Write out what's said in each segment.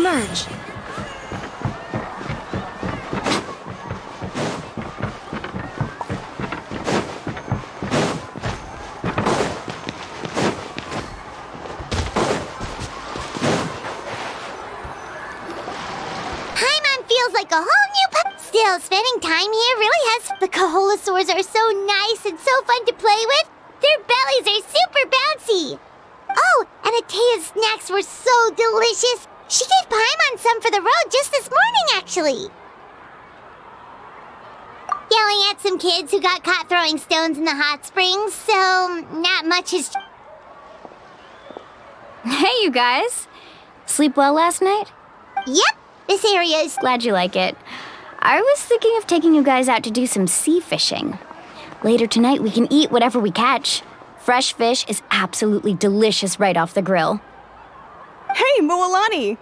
emerge. Feels like a whole new Still, spending time here really has... The Kaholasaurs are so nice and so fun to play with. Their bellies are super bouncy. Oh, and Atea's snacks were so delicious. She gave Paimon some for the road just this morning, actually. Yelling at some kids who got caught throwing stones in the hot springs, so not much has... Hey, you guys. Sleep well last night? Yep. This area is... Glad you like it. I was thinking of taking you guys out to do some sea fishing. Later tonight, we can eat whatever we catch. Fresh fish is absolutely delicious right off the grill. Hey, Mualani!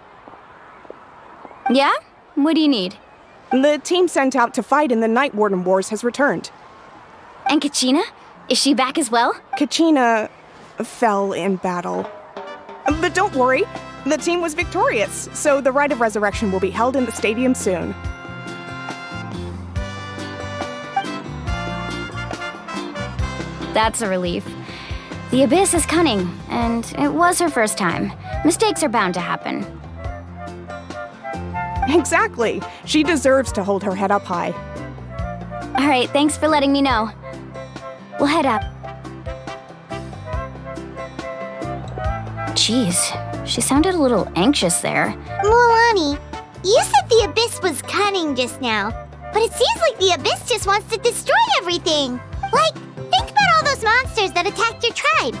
Yeah? What do you need? The team sent out to fight in the Night Warden Wars has returned. And Kachina? Is she back as well? Kachina fell in battle. But don't worry, the team was victorious, so the Rite of Resurrection will be held in the stadium soon. That's a relief. The Abyss is cunning, and it was her first time. Mistakes are bound to happen. Exactly. She deserves to hold her head up high. All right, thanks for letting me know. We'll head up. Jeez, she sounded a little anxious there. Mualani, you said the Abyss was cunning just now, but it seems like the Abyss just wants to destroy everything. Like, think about all those monsters that attacked your tribe.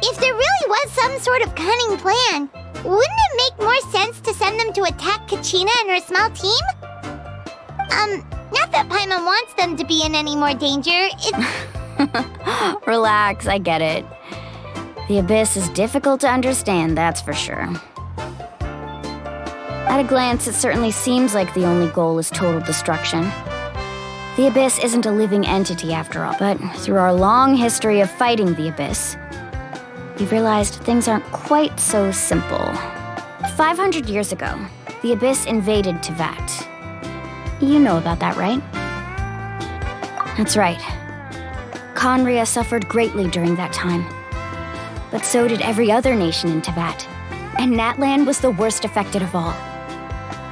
If there really was some sort of cunning plan, wouldn't it make more sense to send them to attack Kachina and her small team? Not that Paimon wants them to be in any more danger, Relax, I get it. The Abyss is difficult to understand, that's for sure. At a glance, it certainly seems like the only goal is total destruction. The Abyss isn't a living entity after all, but through our long history of fighting the Abyss, we've realized things aren't quite so simple. 500 years ago, the Abyss invaded Teyvat. You know about that, right? That's right. Conria suffered greatly during that time. But so did every other nation in Teyvat. And Natlan was the worst affected of all.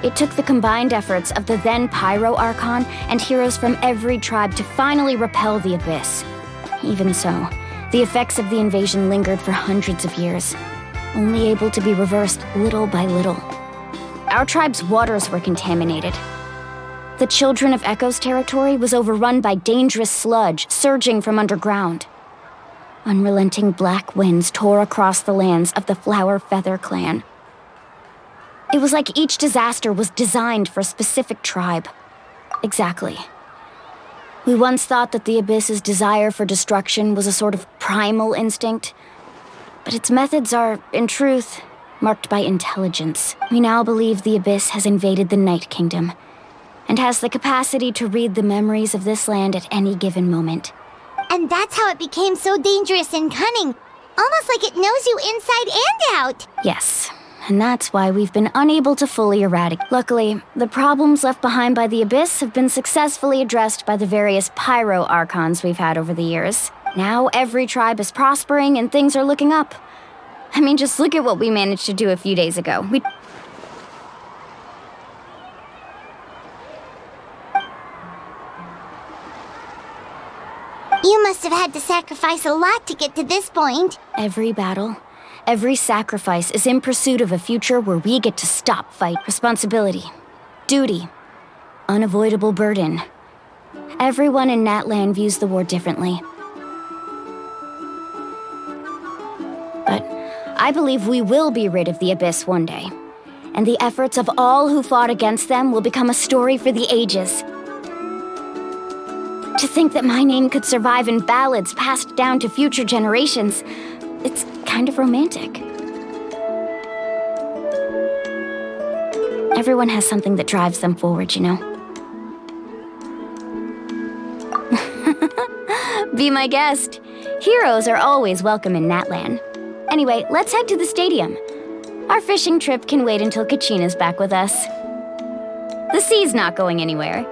It took the combined efforts of the then Pyro Archon and heroes from every tribe to finally repel the Abyss. Even so, the effects of the invasion lingered for hundreds of years, only able to be reversed little by little. Our tribe's waters were contaminated. The Children of Echo's territory was overrun by dangerous sludge surging from underground. Unrelenting black winds tore across the lands of the Flower Feather clan. It was like each disaster was designed for a specific tribe. Exactly. We once thought that the Abyss's desire for destruction was a sort of primal instinct, but its methods are, in truth, marked by intelligence. We now believe the Abyss has invaded the Night Kingdom, and has the capacity to read the memories of this land at any given moment. And that's how it became so dangerous and cunning. Almost like it knows you inside and out. Yes, and that's why we've been unable to fully eradicate. Luckily, the problems left behind by the Abyss have been successfully addressed by the various Pyro Archons we've had over the years. Now every tribe is prospering and things are looking up. I mean, just look at what we managed to do a few days ago. You must have had to sacrifice a lot to get to this point. Every battle, every sacrifice is in pursuit of a future where we get to stop fight. Responsibility, duty, unavoidable burden. Everyone in Natlan views the war differently. But I believe we will be rid of the Abyss one day, and the efforts of all who fought against them will become a story for the ages. To think that my name could survive in ballads passed down to future generations, it's kind of romantic. Everyone has something that drives them forward, you know? Be my guest. Heroes are always welcome in Natlan. Anyway, let's head to the stadium. Our fishing trip can wait until Kachina's back with us. The sea's not going anywhere.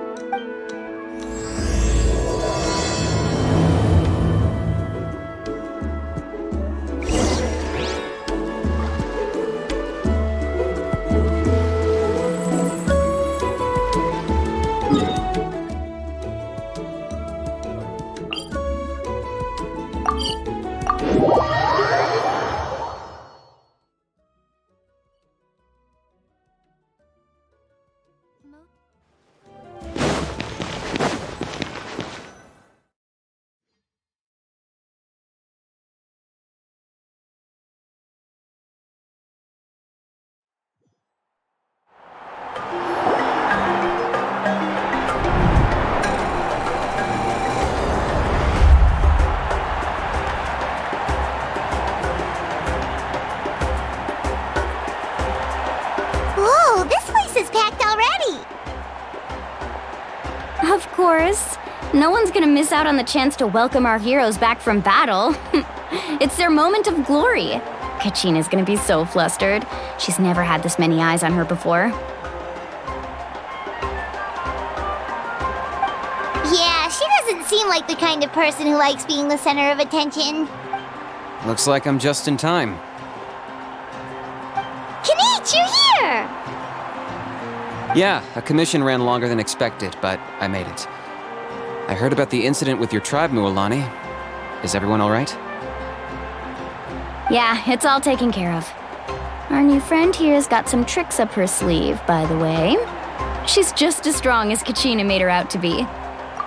Whoa, this place is packed already! Of course. No one's gonna miss out on the chance to welcome our heroes back from battle. It's their moment of glory. Kachina's gonna be so flustered. She's never had this many eyes on her before. Yeah, she doesn't seem like the kind of person who likes being the center of attention. Looks like I'm just in time. Kanich, you're here! Yeah, a commission ran longer than expected, but I made it. I heard about the incident with your tribe, Mualani. Is everyone all right? Yeah, it's all taken care of. Our new friend here's got some tricks up her sleeve, by the way. She's just as strong as Kachina made her out to be.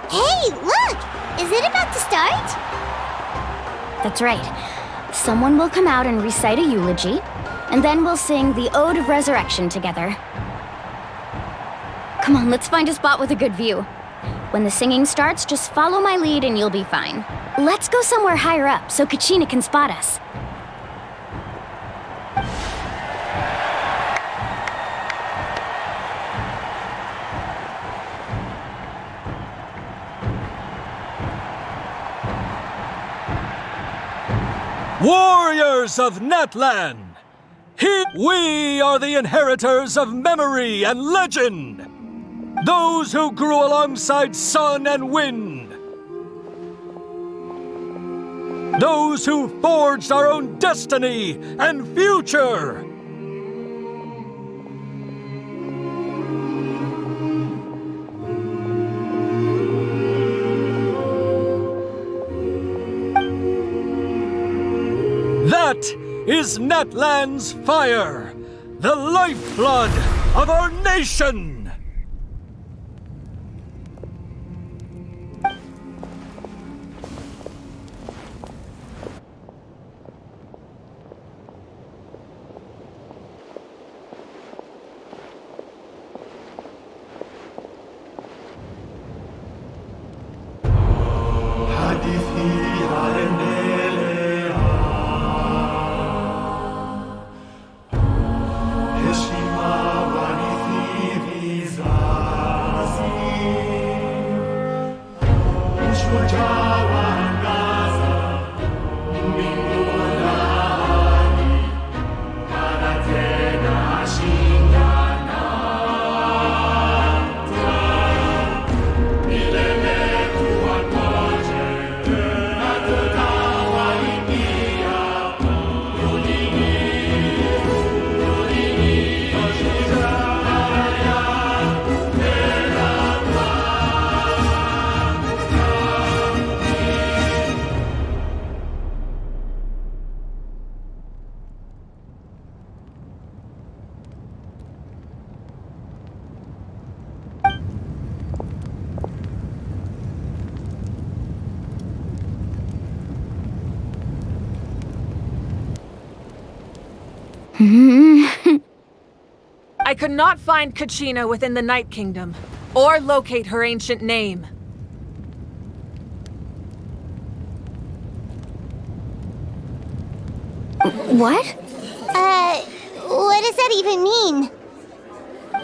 Hey, look! Is it about to start? That's right. Someone will come out and recite a eulogy, and then we'll sing the Ode of Resurrection together. Come on, let's find a spot with a good view. When the singing starts, just follow my lead and you'll be fine. Let's go somewhere higher up so Kachina can spot us. Warriors of Natlan! We are the inheritors of memory and legend! Those who grew alongside sun and wind! Those who forged our own destiny and future! That is Natlan's fire, the lifeblood of our nation! I could not find Kachina within the Night Kingdom, or locate her ancient name. What? What does that even mean?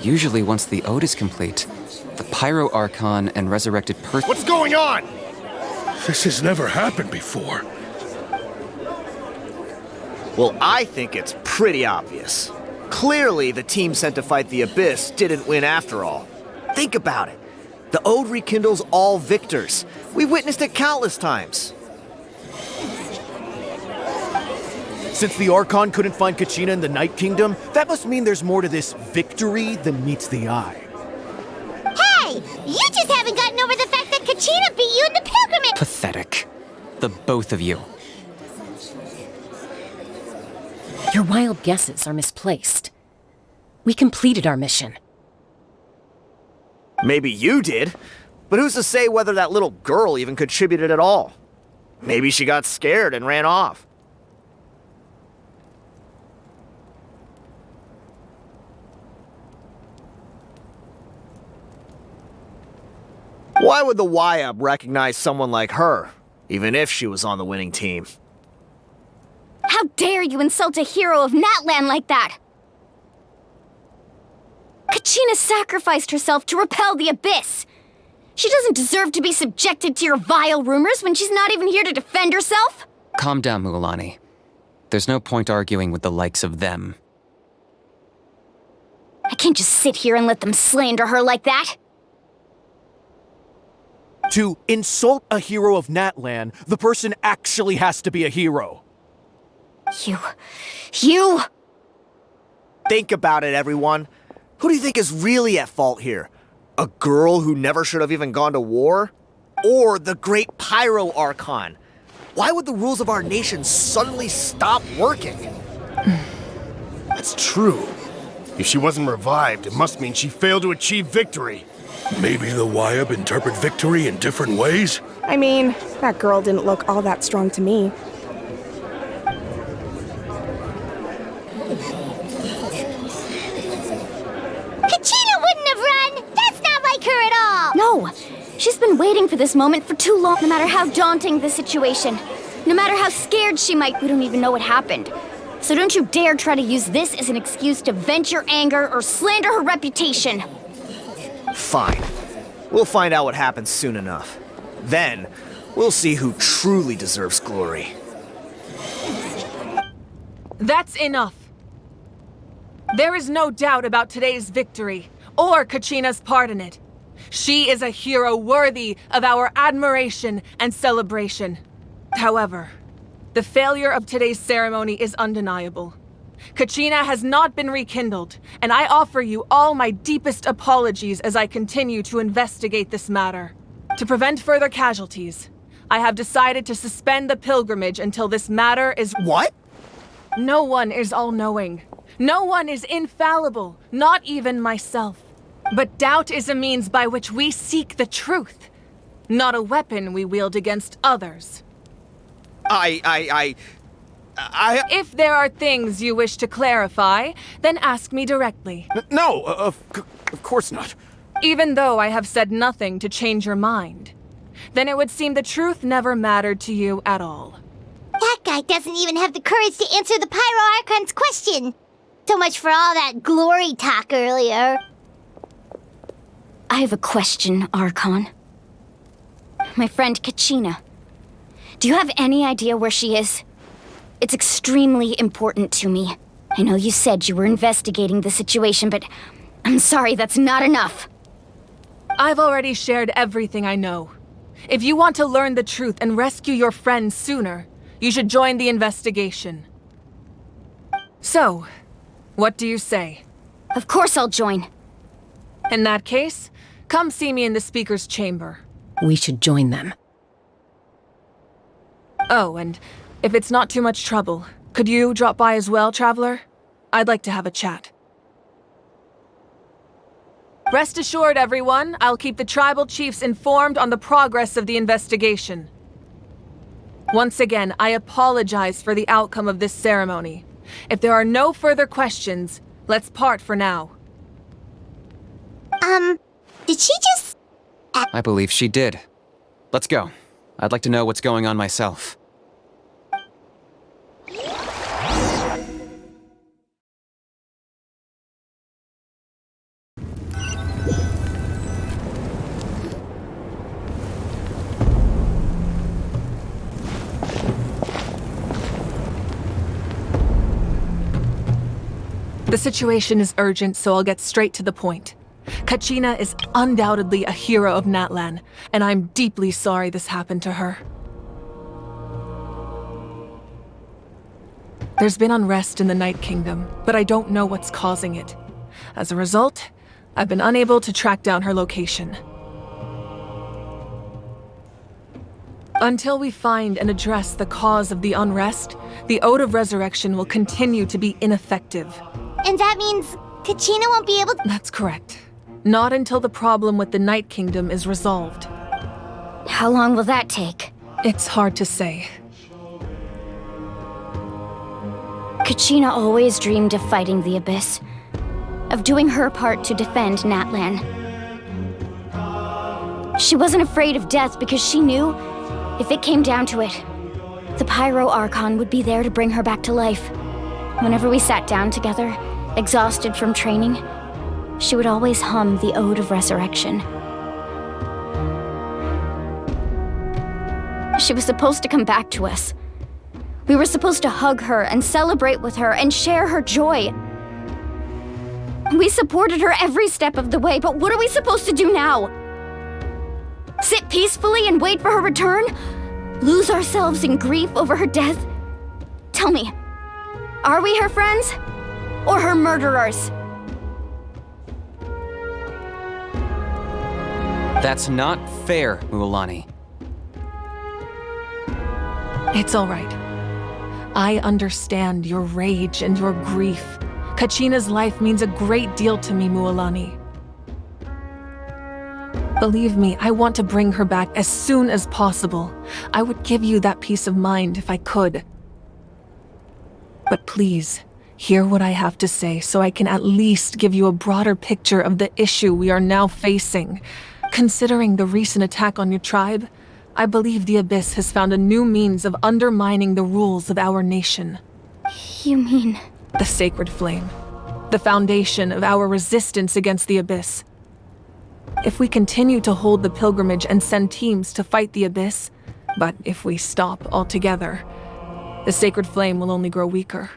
Usually once the ode is complete, the Pyro Archon and resurrected person— What's going on? This has never happened before. Well, I think it's pretty obvious. Clearly, the team sent to fight the Abyss didn't win after all. Think about it. The Ode rekindles all victors. We witnessed it countless times. Since the Archon couldn't find Kachina in the Night Kingdom, that must mean there's more to this victory than meets the eye. Hey! You just haven't gotten over the fact that Kachina beat you in the pilgrimage! Pathetic. The both of you. Your wild guesses are misplaced. We completed our mission. Maybe you did, but who's to say whether that little girl even contributed at all? Maybe she got scared and ran off. Why would the YUB recognize someone like her, even if she was on the winning team? How dare you insult a hero of Natlan like that? Kachina sacrificed herself to repel the Abyss. She doesn't deserve to be subjected to your vile rumors when she's not even here to defend herself. Calm down, Mualani. There's no point arguing with the likes of them. I can't just sit here and let them slander her like that. To insult a hero of Natlan, the person actually has to be a hero. You... Think about it, everyone. Who do you think is really at fault here? A girl who never should have even gone to war? Or the great Pyro Archon? Why would the rules of our nation suddenly stop working? That's true. If she wasn't revived, it must mean she failed to achieve victory. Maybe the YUB interpret victory in different ways? I mean, that girl didn't look all that strong to me. Kachina wouldn't have run! That's not like her at all! No! She's been waiting for this moment for too long. No matter how daunting the situation, no matter how scared she might, we don't even know what happened. So don't you dare try to use this as an excuse to vent your anger or slander her reputation. Fine. We'll find out what happens soon enough. Then, we'll see who truly deserves glory. That's enough. There is no doubt about today's victory, or Kachina's part in it. She is a hero worthy of our admiration and celebration. However, the failure of today's ceremony is undeniable. Kachina has not been rekindled, and I offer you all my deepest apologies as I continue to investigate this matter. To prevent further casualties, I have decided to suspend the pilgrimage until this matter is— What? No one is all-knowing. No one is infallible, not even myself. But doubt is a means by which we seek the truth, not a weapon we wield against others. If there are things you wish to clarify, then ask me directly. No, of course not. Even though I have said nothing to change your mind, then it would seem the truth never mattered to you at all. That guy doesn't even have the courage to answer the Pyro Archon's question. So much for all that glory talk earlier. I have a question, Archon. My friend Kachina. Do you have any idea where she is? It's extremely important to me. I know you said you were investigating the situation, but I'm sorry, that's not enough. I've already shared everything I know. If you want to learn the truth and rescue your friend sooner, you should join the investigation. So, what do you say? Of course I'll join. In that case, come see me in the speaker's chamber. We should join them. Oh, and if it's not too much trouble, could you drop by as well, Traveler? I'd like to have a chat. Rest assured, everyone, I'll keep the tribal chiefs informed on the progress of the investigation. Once again, I apologize for the outcome of this ceremony. If there are no further questions, let's part for now. Did she just... I believe she did. Let's go. I'd like to know what's going on myself. The situation is urgent, so I'll get straight to the point. Kachina is undoubtedly a hero of Natlan, and I'm deeply sorry this happened to her. There's been unrest in the Night Kingdom, but I don't know what's causing it. As a result, I've been unable to track down her location. Until we find and address the cause of the unrest, the Ode of Resurrection will continue to be ineffective. And that means Kachina won't be able to— That's correct. Not until the problem with the Night Kingdom is resolved. How long will that take? It's hard to say. Kachina always dreamed of fighting the Abyss, of doing her part to defend Natlan. She wasn't afraid of death because she knew, if it came down to it, the Pyro Archon would be there to bring her back to life. Whenever we sat down together, exhausted from training, she would always hum the Ode of Resurrection. She was supposed to come back to us. We were supposed to hug her and celebrate with her and share her joy. We supported her every step of the way, but what are we supposed to do now? Sit peacefully and wait for her return? Lose ourselves in grief over her death? Tell me, are we her friends or her murderers? That's not fair, Mualani. It's all right. I understand your rage and your grief. Kachina's life means a great deal to me, Mualani. Believe me, I want to bring her back as soon as possible. I would give you that peace of mind if I could. But please, hear what I have to say so I can at least give you a broader picture of the issue we are now facing. Considering the recent attack on your tribe, I believe the Abyss has found a new means of undermining the rules of our nation. You mean? The Sacred Flame. The foundation of our resistance against the Abyss. If we continue to hold the pilgrimage and send teams to fight the Abyss, but if we stop altogether, the Sacred Flame will only grow weaker.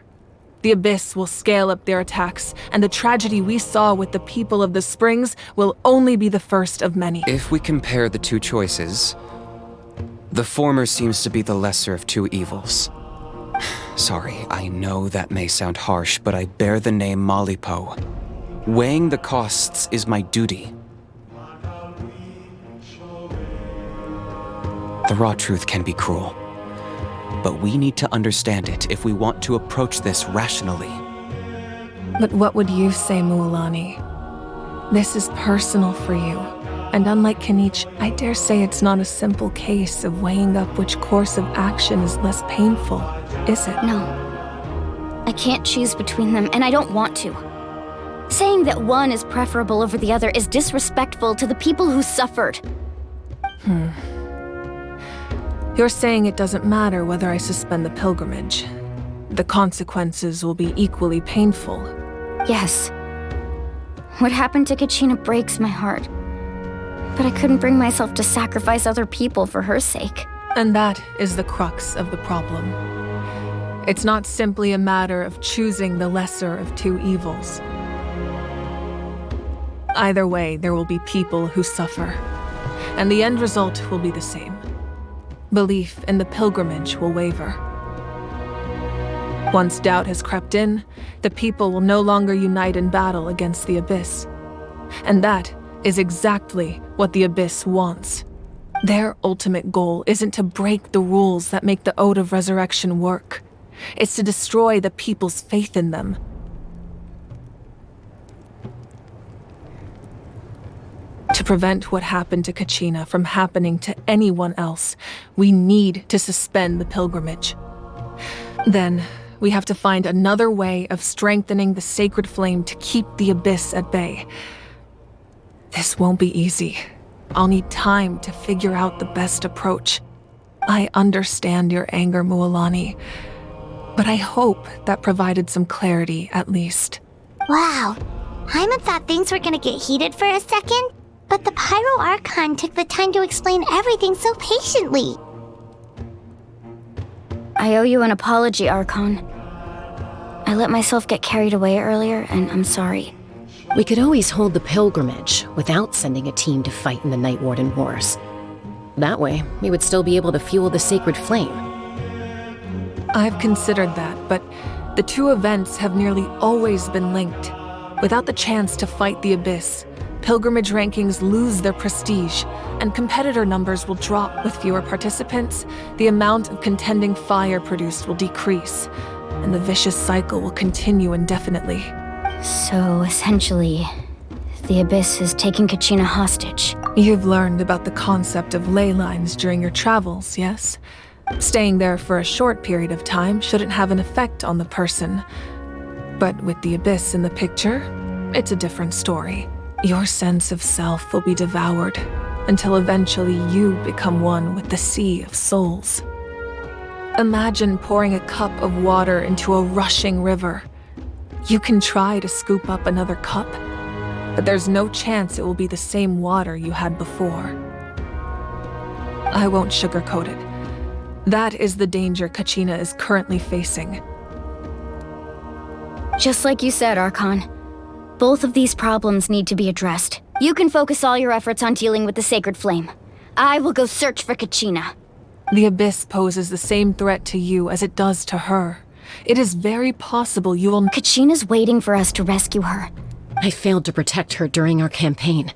The Abyss will scale up their attacks, and the tragedy we saw with the people of the Springs will only be the first of many. If we compare the two choices, the former seems to be the lesser of two evils. Sorry, I know that may sound harsh, but I bear the name Malipo. Weighing the costs is my duty. The raw truth can be cruel, but we need to understand it if we want to approach this rationally. But what would you say, Mualani? This is personal for you, and unlike Kanich, I dare say it's not a simple case of weighing up which course of action is less painful, is it? No. I can't choose between them, and I don't want to. Saying that one is preferable over the other is disrespectful to the people who suffered. You're saying it doesn't matter whether I suspend the pilgrimage. The consequences will be equally painful. Yes. What happened to Kachina breaks my heart. But I couldn't bring myself to sacrifice other people for her sake. And that is the crux of the problem. It's not simply a matter of choosing the lesser of two evils. Either way, there will be people who suffer, and the end result will be the same. Belief in the pilgrimage will waver. Once doubt has crept in, the people will no longer unite in battle against the Abyss. And that is exactly what the Abyss wants. Their ultimate goal isn't to break the rules that make the Ode of Resurrection work. It's to destroy the people's faith in them. To prevent what happened to Kachina from happening to anyone else, we need to suspend the pilgrimage. Then, we have to find another way of strengthening the Sacred Flame to keep the Abyss at bay. This won't be easy. I'll need time to figure out the best approach. I understand your anger, Mualani, but I hope that provided some clarity at least. Wow. Hyman thought things were gonna get heated for a second, but the Pyro Archon took the time to explain everything so patiently. I owe you an apology, Archon. I let myself get carried away earlier, and I'm sorry. We could always hold the pilgrimage without sending a team to fight in the Night Warden Wars. That way, we would still be able to fuel the sacred flame. I've considered that, but the two events have nearly always been linked. Without the chance to fight the Abyss, pilgrimage rankings lose their prestige, and competitor numbers will drop. With fewer participants, the amount of contending fire produced will decrease, and the vicious cycle will continue indefinitely. So, essentially, the Abyss is taking Kachina hostage. You've learned about the concept of ley lines during your travels, yes? Staying there for a short period of time shouldn't have an effect on the person. But with the Abyss in the picture, it's a different story. Your sense of self will be devoured until eventually you become one with the sea of souls. Imagine pouring a cup of water into a rushing river. You can try to scoop up another cup, but there's no chance it will be the same water you had before. I won't sugarcoat it. That is the danger Kachina is currently facing. Just like you said, Archon. Both of these problems need to be addressed. You can focus all your efforts on dealing with the Sacred Flame. I will go search for Kachina. The Abyss poses the same threat to you as it does to her. It is very possible you will... Kachina's waiting for us to rescue her. I failed to protect her during our campaign,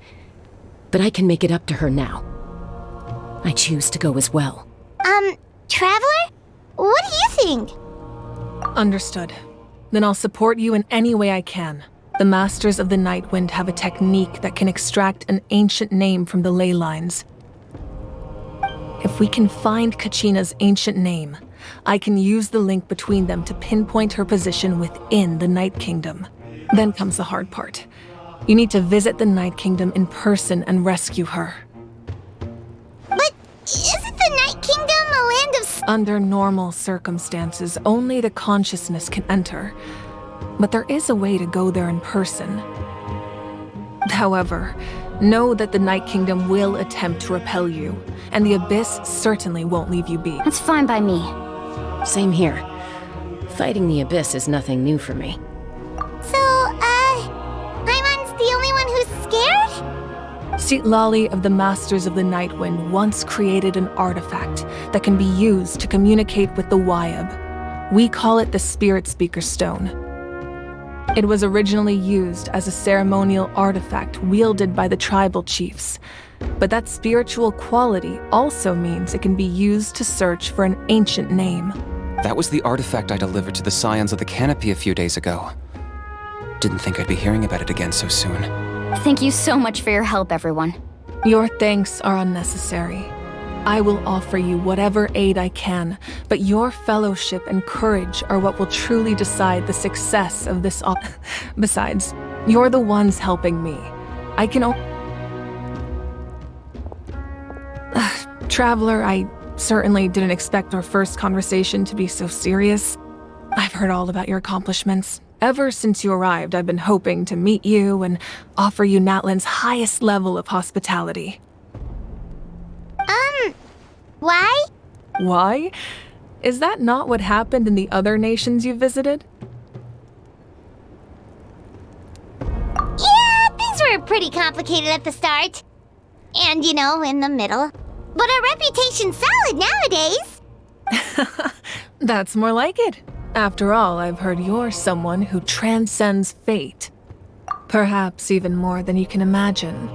but I can make it up to her now. I choose to go as well. Traveler? What do you think? Understood. Then I'll support you in any way I can. The Masters of the Night Wind have a technique that can extract an ancient name from the ley lines. If we can find Kachina's ancient name, I can use the link between them to pinpoint her position within the Night Kingdom. Then comes the hard part. You need to visit the Night Kingdom in person and rescue her. But isn't the Night Kingdom a land of... Under normal circumstances, only the consciousness can enter. But there is a way to go there in person. However, know that the Night Kingdom will attempt to repel you, and the Abyss certainly won't leave you be. That's fine by me. Same here. Fighting the Abyss is nothing new for me. So, Paimon's the only one who's scared? Seat Lali of the Masters of the Night Wind once created an artifact that can be used to communicate with the Wayab. We call it the Spirit Speaker Stone. It was originally used as a ceremonial artifact wielded by the tribal chiefs, but that spiritual quality also means it can be used to search for an ancient name. That was the artifact I delivered to the Scions of the Canopy a few days ago. Didn't think I'd be hearing about it again so soon. Thank you so much for your help, everyone. Your thanks are unnecessary. I will offer you whatever aid I can, but your fellowship and courage are what will truly decide the success of this Besides, you're the ones helping me. I can Traveler, I certainly didn't expect our first conversation to be so serious. I've heard all about your accomplishments. Ever since you arrived, I've been hoping to meet you and offer you Natlan's highest level of hospitality. Why? Why? Is that not what happened in the other nations you visited? Yeah, things were pretty complicated at the start. And, in the middle. But our reputation's solid nowadays. That's more like it. After all, I've heard you're someone who transcends fate. Perhaps even more than you can imagine.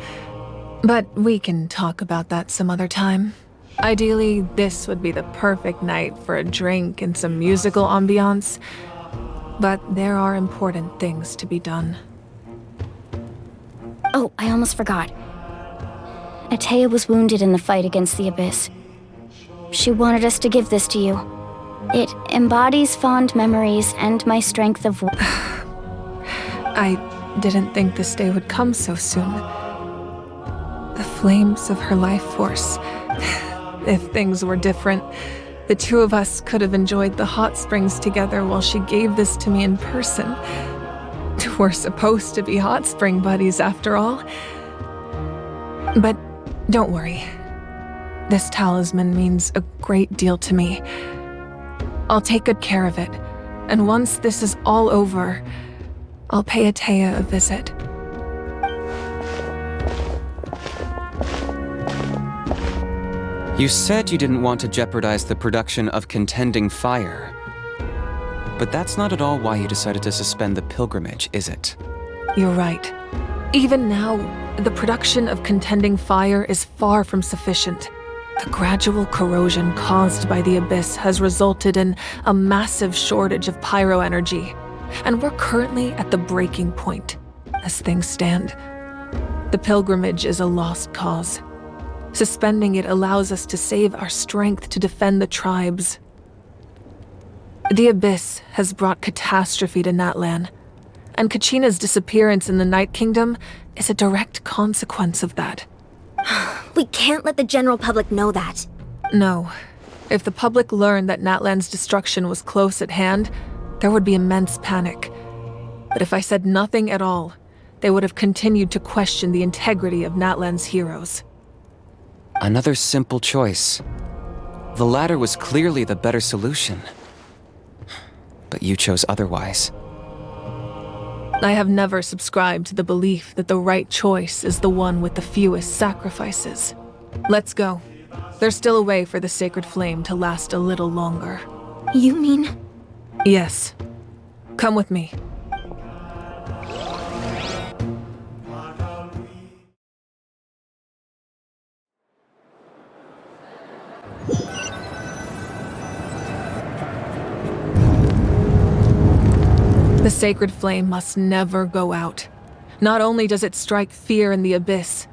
But we can talk about that some other time. Ideally, this would be the perfect night for a drink and some musical ambiance. But there are important things to be done. Oh, I almost forgot. Atea was wounded in the fight against the Abyss. She wanted us to give this to you. It embodies fond memories and my strength of... I didn't think this day would come so soon. The flames of her life force. If things were different, the two of us could have enjoyed the hot springs together while she gave this to me in person. We're supposed to be hot spring buddies after all. But don't worry. This talisman means a great deal to me. I'll take good care of it, And once this is all over, I'll pay Atea a visit. You said you didn't want to jeopardize the production of contending fire. But that's not at all why you decided to suspend the pilgrimage, is it? You're right. Even now, the production of contending fire is far from sufficient. The gradual corrosion caused by the Abyss has resulted in a massive shortage of pyro energy, and we're currently at the breaking point, as things stand. The pilgrimage is a lost cause. Suspending it allows us to save our strength to defend the tribes. The Abyss has brought catastrophe to Natlan, and Kachina's disappearance in the Night Kingdom is a direct consequence of that. We can't let the general public know that. No. If the public learned that Natlan's destruction was close at hand, there would be immense panic. But if I said nothing at all, they would have continued to question the integrity of Natlan's heroes. Another simple choice. The latter was clearly the better solution. But you chose otherwise. I have never subscribed to the belief that the right choice is the one with the fewest sacrifices. Let's go. There's still a way for the sacred flame to last a little longer. You mean? Yes. Come with me. The sacred flame must never go out. Not only does it strike fear in the Abyss,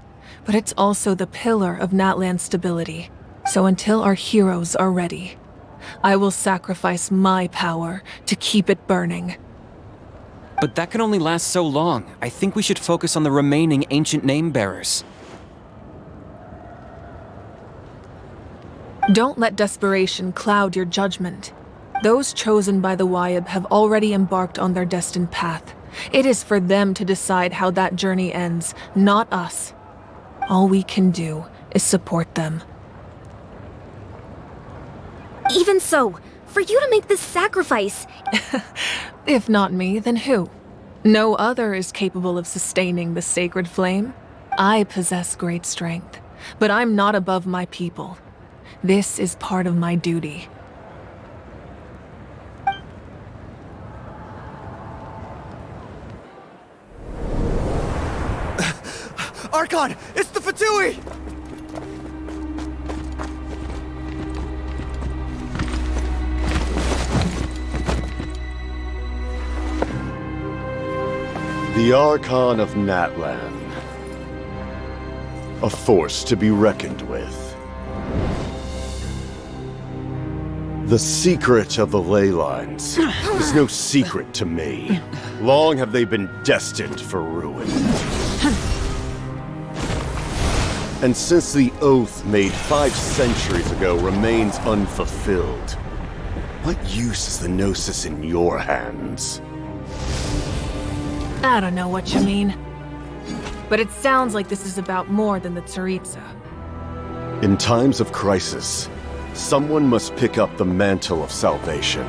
but it's also the pillar of Natlan's stability. So until our heroes are ready, I will sacrifice my power to keep it burning. But that can only last so long. I think we should focus on the remaining ancient name-bearers. Don't let desperation cloud your judgment. Those chosen by the Wayab have already embarked on their destined path. It is for them to decide how that journey ends, not us. All we can do is support them. Even so, for you to make this sacrifice... If not me, then who? No other is capable of sustaining the sacred flame. I possess great strength, but I'm not above my people. This is part of my duty. Archon! It's the Fatui! The Archon of Natlan. A force to be reckoned with. The secret of the ley lines is no secret to me. Long have they been destined for ruin. And since the oath made 5 centuries ago remains unfulfilled, what use is the Gnosis in your hands? I don't know what you mean. But it sounds like this is about more than the Tsaritsa. In times of crisis, someone must pick up the mantle of salvation.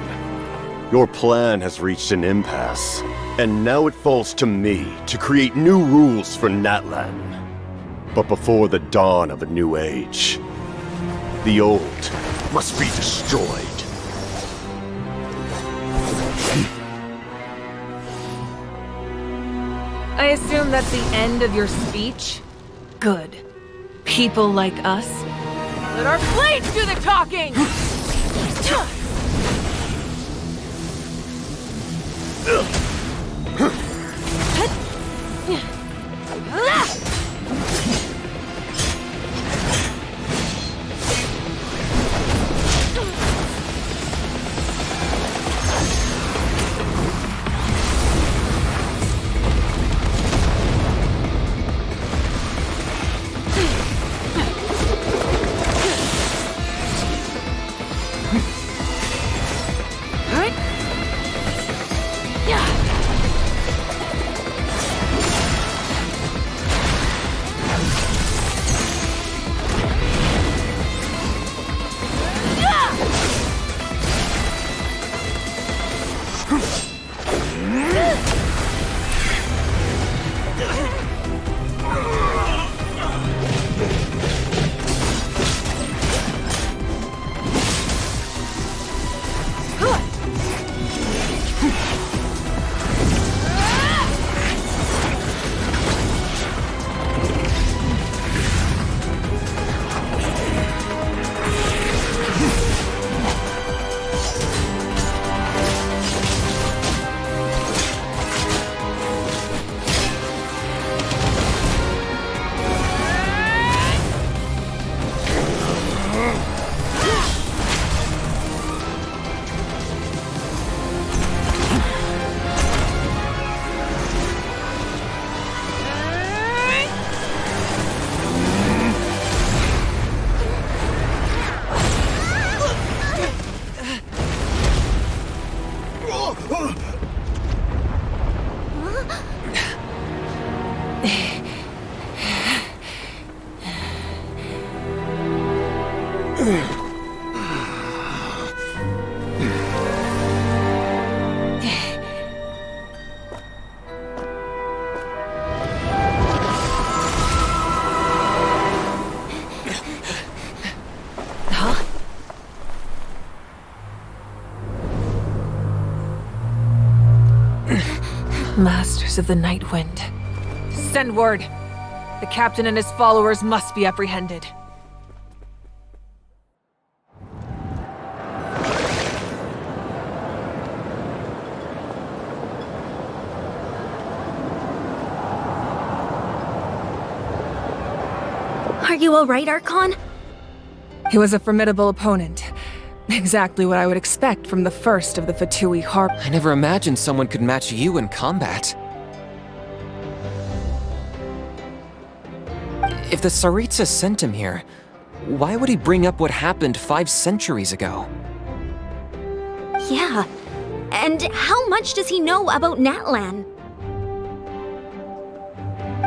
Your plan has reached an impasse, and now it falls to me to create new rules for Natlan. But before the dawn of a new age, the old must be destroyed. I assume that's the end of your speech? Good. People like us, let our blades do the talking! Masters of the Night Wind. Send word. The captain and his followers must be apprehended. Are you alright, Archon? He was a formidable opponent. Exactly what I would expect from the first of the Fatui Harp. I never imagined someone could match you in combat. If the Tsaritsa sent him here, why would he bring up what happened 5 centuries ago? Yeah. And how much does he know about Natlan?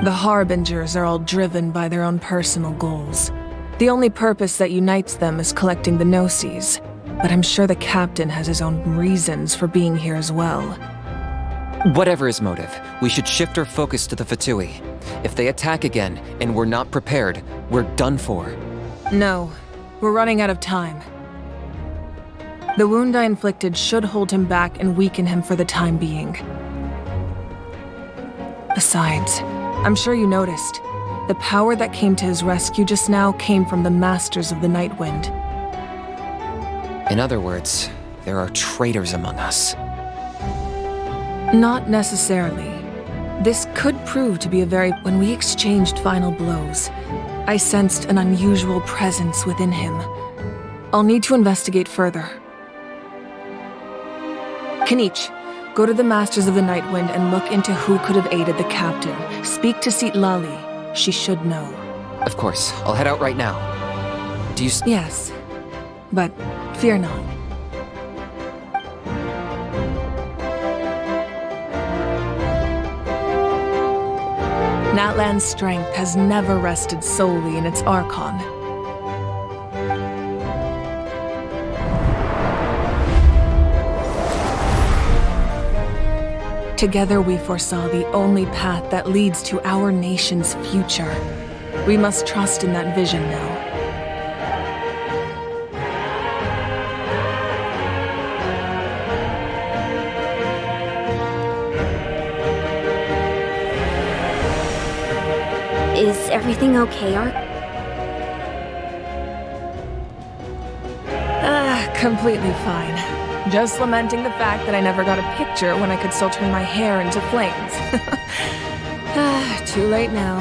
The Harbingers are all driven by their own personal goals. The only purpose that unites them is collecting the Gnosis, but I'm sure the captain has his own reasons for being here as well. Whatever his motive, we should shift our focus to the Fatui. If they attack again, and we're not prepared, we're done for. No, we're running out of time. The wound I inflicted should hold him back and weaken him for the time being. Besides, I'm sure you noticed, the power that came to his rescue just now came from the Masters of the Night Wind. In other words, there are traitors among us. Not necessarily. This could prove to be When we exchanged final blows, I sensed an unusual presence within him. I'll need to investigate further. Kanich, go to the Masters of the Night Wind and look into who could have aided the captain. Speak to Lali. She should know. Of course, I'll head out right now. Do you Yes, but fear not. Natlan's strength has never rested solely in its Archon. Together we foresaw the only path that leads to our nation's future. We must trust in that vision now. Is everything okay, Ark? Completely fine. Just lamenting the fact that I never got a picture when I could still turn my hair into flames. Too late now.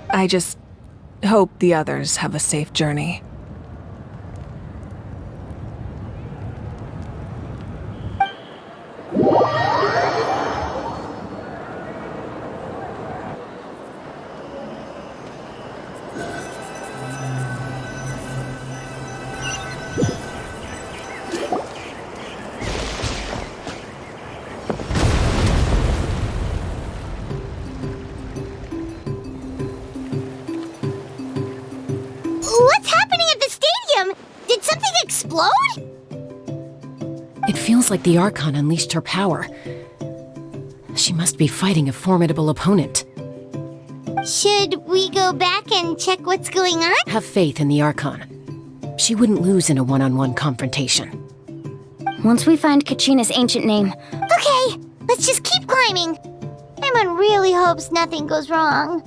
I just hope the others have a safe journey. What's happening at the stadium? Did something explode? It feels like the Archon unleashed her power. She must be fighting a formidable opponent. Should we go back and check what's going on? Have faith in the Archon. She wouldn't lose in a one-on-one confrontation. Once we find Kachina's ancient name. Okay, let's just keep climbing. Everyone really hopes nothing goes wrong.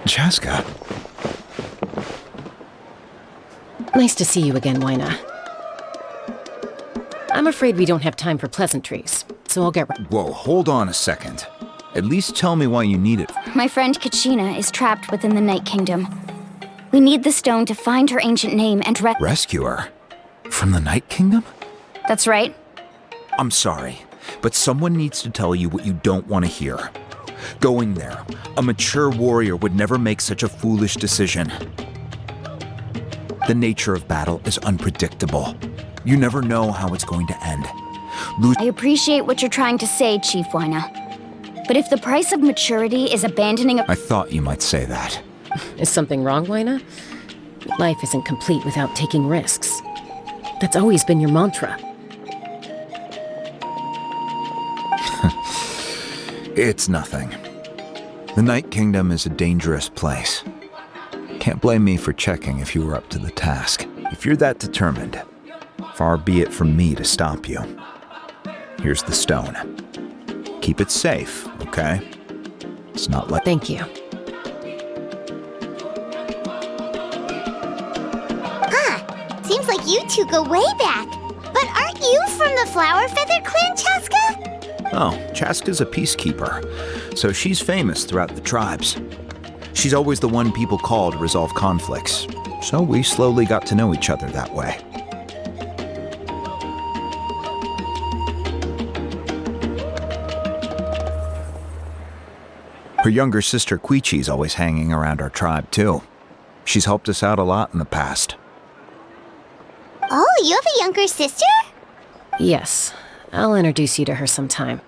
Chaska. Nice to see you again, Wyna. I'm afraid we don't have time for pleasantries, so I'll get... Whoa, hold on a second. At least tell me why you need it. My friend Kachina is trapped within the Night Kingdom. We need the stone to find her ancient name and rescue her? From the Night Kingdom? That's right. I'm sorry, but someone needs to tell you what you don't want to hear. Going there, a mature warrior would never make such a foolish decision. The nature of battle is unpredictable. You never know how it's going to end. I appreciate what you're trying to say, Chief Wyna. But if the price of maturity is abandoning I thought you might say that. Is something wrong, Wyna? Life isn't complete without taking risks. That's always been your mantra. It's nothing. The Night Kingdom is a dangerous place. Can't blame me for checking if you were up to the task. If you're that determined, far be it from me to stop you. Here's the stone. Keep it safe, okay? It's not like... Thank you. Seems like you two go way back. But aren't you from the Flower Feather Clan, Chaska? Oh, Chaska's a peacekeeper, so she's famous throughout the tribes. She's always the one people call to resolve conflicts, so we slowly got to know each other that way. Her younger sister Quichi's always hanging around our tribe, too. She's helped us out a lot in the past. Oh, you have a younger sister? Yes. I'll introduce you to her sometime.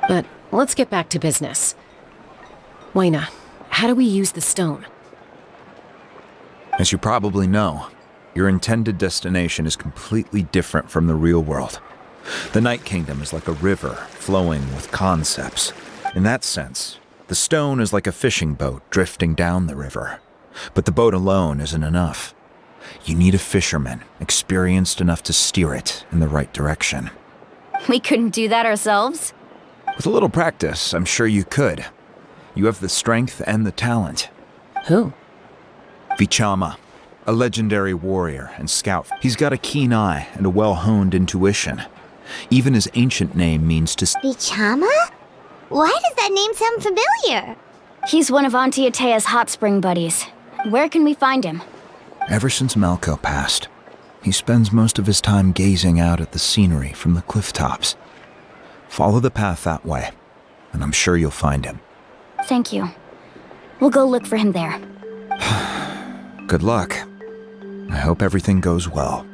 But let's get back to business. Wyna, how do we use the stone? As you probably know, your intended destination is completely different from the real world. The Night Kingdom is like a river flowing with concepts. In that sense, the stone is like a fishing boat drifting down the river. But the boat alone isn't enough. You need a fisherman, experienced enough to steer it in the right direction. We couldn't do that ourselves? With a little practice, I'm sure you could. You have the strength and the talent. Who? Vichama, a legendary warrior and scout. He's got a keen eye and a well-honed intuition. Even his ancient name means to... Vichama? Why does that name sound familiar? He's one of Auntie Atea's hot spring buddies. Where can we find him? Ever since Malco passed, he spends most of his time gazing out at the scenery from the cliff tops. Follow the path that way, and I'm sure you'll find him. Thank you. We'll go look for him there. Good luck. I hope everything goes well.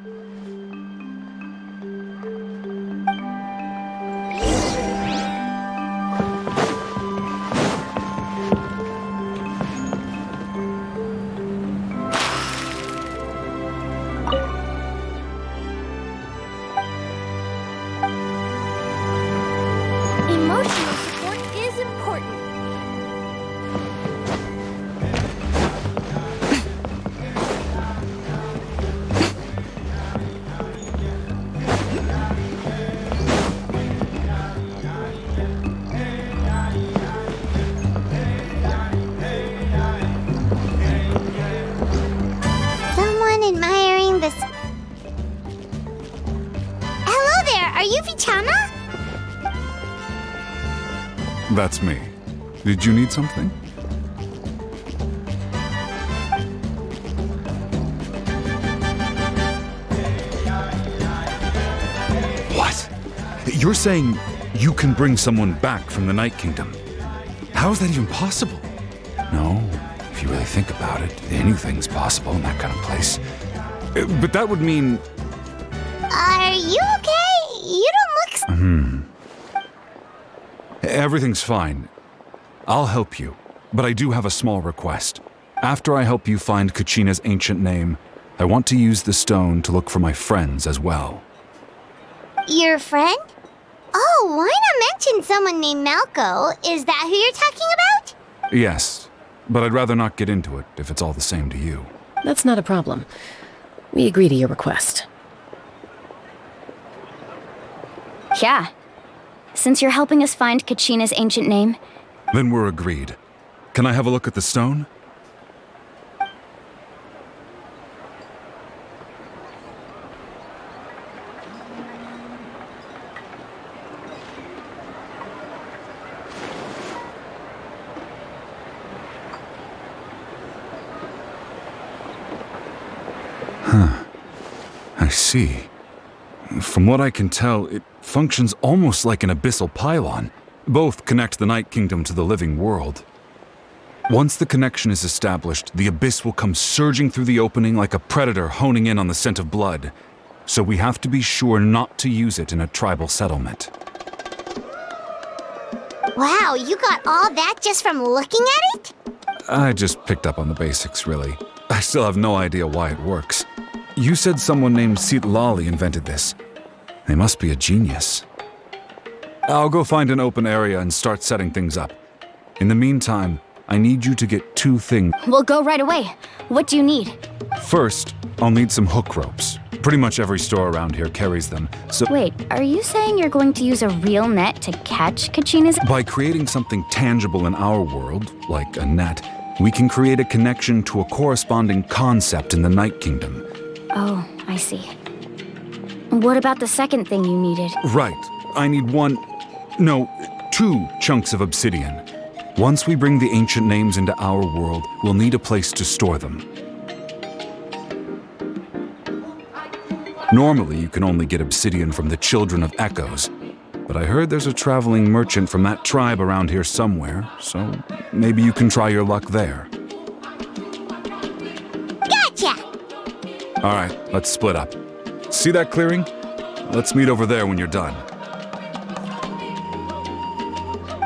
Emotional support is important. Someone admiring this. Hello there, are you Vichama? That's me. Did you need something? What? You're saying you can bring someone back from the Night Kingdom? How is that even possible? No, if you really think about it, anything's possible in that kind of place. But that would mean... Are you okay? You don't look... Everything's fine. I'll help you, but I do have a small request. After I help you find Kachina's ancient name, I want to use the stone to look for my friends as well. Your friend? Oh, why not mention someone named Malco? Is that who you're talking about? Yes, but I'd rather not get into it if it's all the same to you. That's not a problem. We agree to your request. Yeah. Since you're helping us find Kachina's ancient name... Then we're agreed. Can I have a look at the stone? I see. From what I can tell, it functions almost like an abyssal pylon. Both connect the Night Kingdom to the living world. Once the connection is established, the abyss will come surging through the opening like a predator honing in on the scent of blood. So we have to be sure not to use it in a tribal settlement. Wow, you got all that just from looking at it? I just picked up on the basics, really. I still have no idea why it works. You said someone named Lali invented this. They must be a genius. I'll go find an open area and start setting things up. In the meantime, I need you to get 2 things. We'll go right away. What do you need? First, I'll need some hook ropes. Pretty much every store around here carries them, so... Wait, are you saying you're going to use a real net to catch Kachina's... By creating something tangible in our world, like a net, we can create a connection to a corresponding concept in the Night Kingdom. Oh, I see. What about the second thing you needed? Right. I need 2 chunks of obsidian. Once we bring the ancient names into our world, we'll need a place to store them. Normally, you can only get obsidian from the Children of Echoes, but I heard there's a traveling merchant from that tribe around here somewhere, so maybe you can try your luck there. Gotcha! All right, let's split up. See that clearing? Let's meet over there when you're done.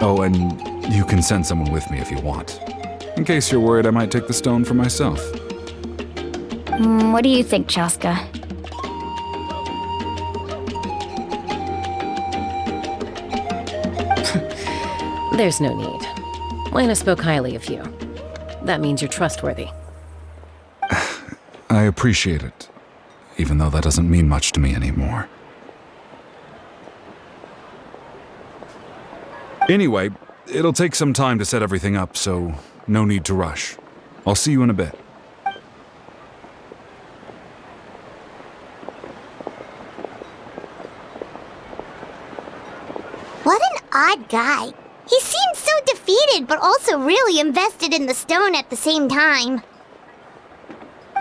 Oh, and you can send someone with me if you want. In case you're worried I might take the stone for myself. What do you think, Chaska? There's no need. Lena spoke highly of you. That means you're trustworthy. I appreciate it, even though that doesn't mean much to me anymore. Anyway, it'll take some time to set everything up, so no need to rush. I'll see you in a bit. What an odd guy. He seems so defeated, but also really invested in the stone at the same time.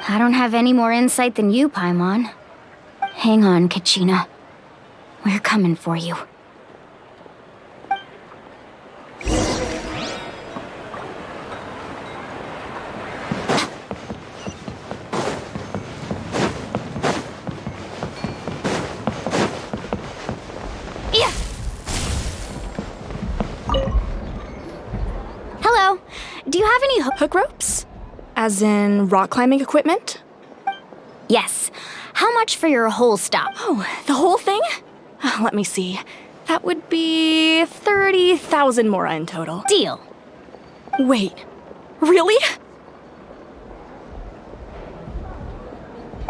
I don't have any more insight than you, Paimon. Hang on, Kachina. We're coming for you. Hello. Do you have any Hook ropes? As in rock climbing equipment? Yes. How much for your whole stop? Oh, the whole thing? Let me see. That would be 30,000 mora in total. Deal. Wait, really?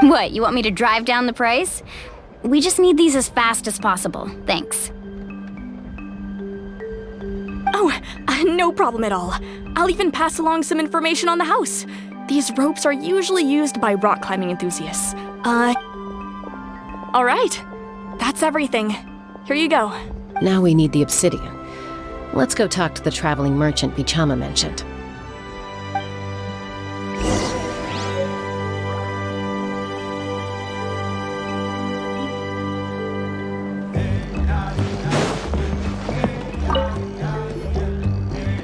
What, you want me to drive down the price? We just need these as fast as possible. Thanks. Oh, no problem at all. I'll even pass along some information on the house. These ropes are usually used by rock climbing enthusiasts. All right. That's everything. Here you go. Now we need the obsidian. Let's go talk to the traveling merchant Bichama mentioned.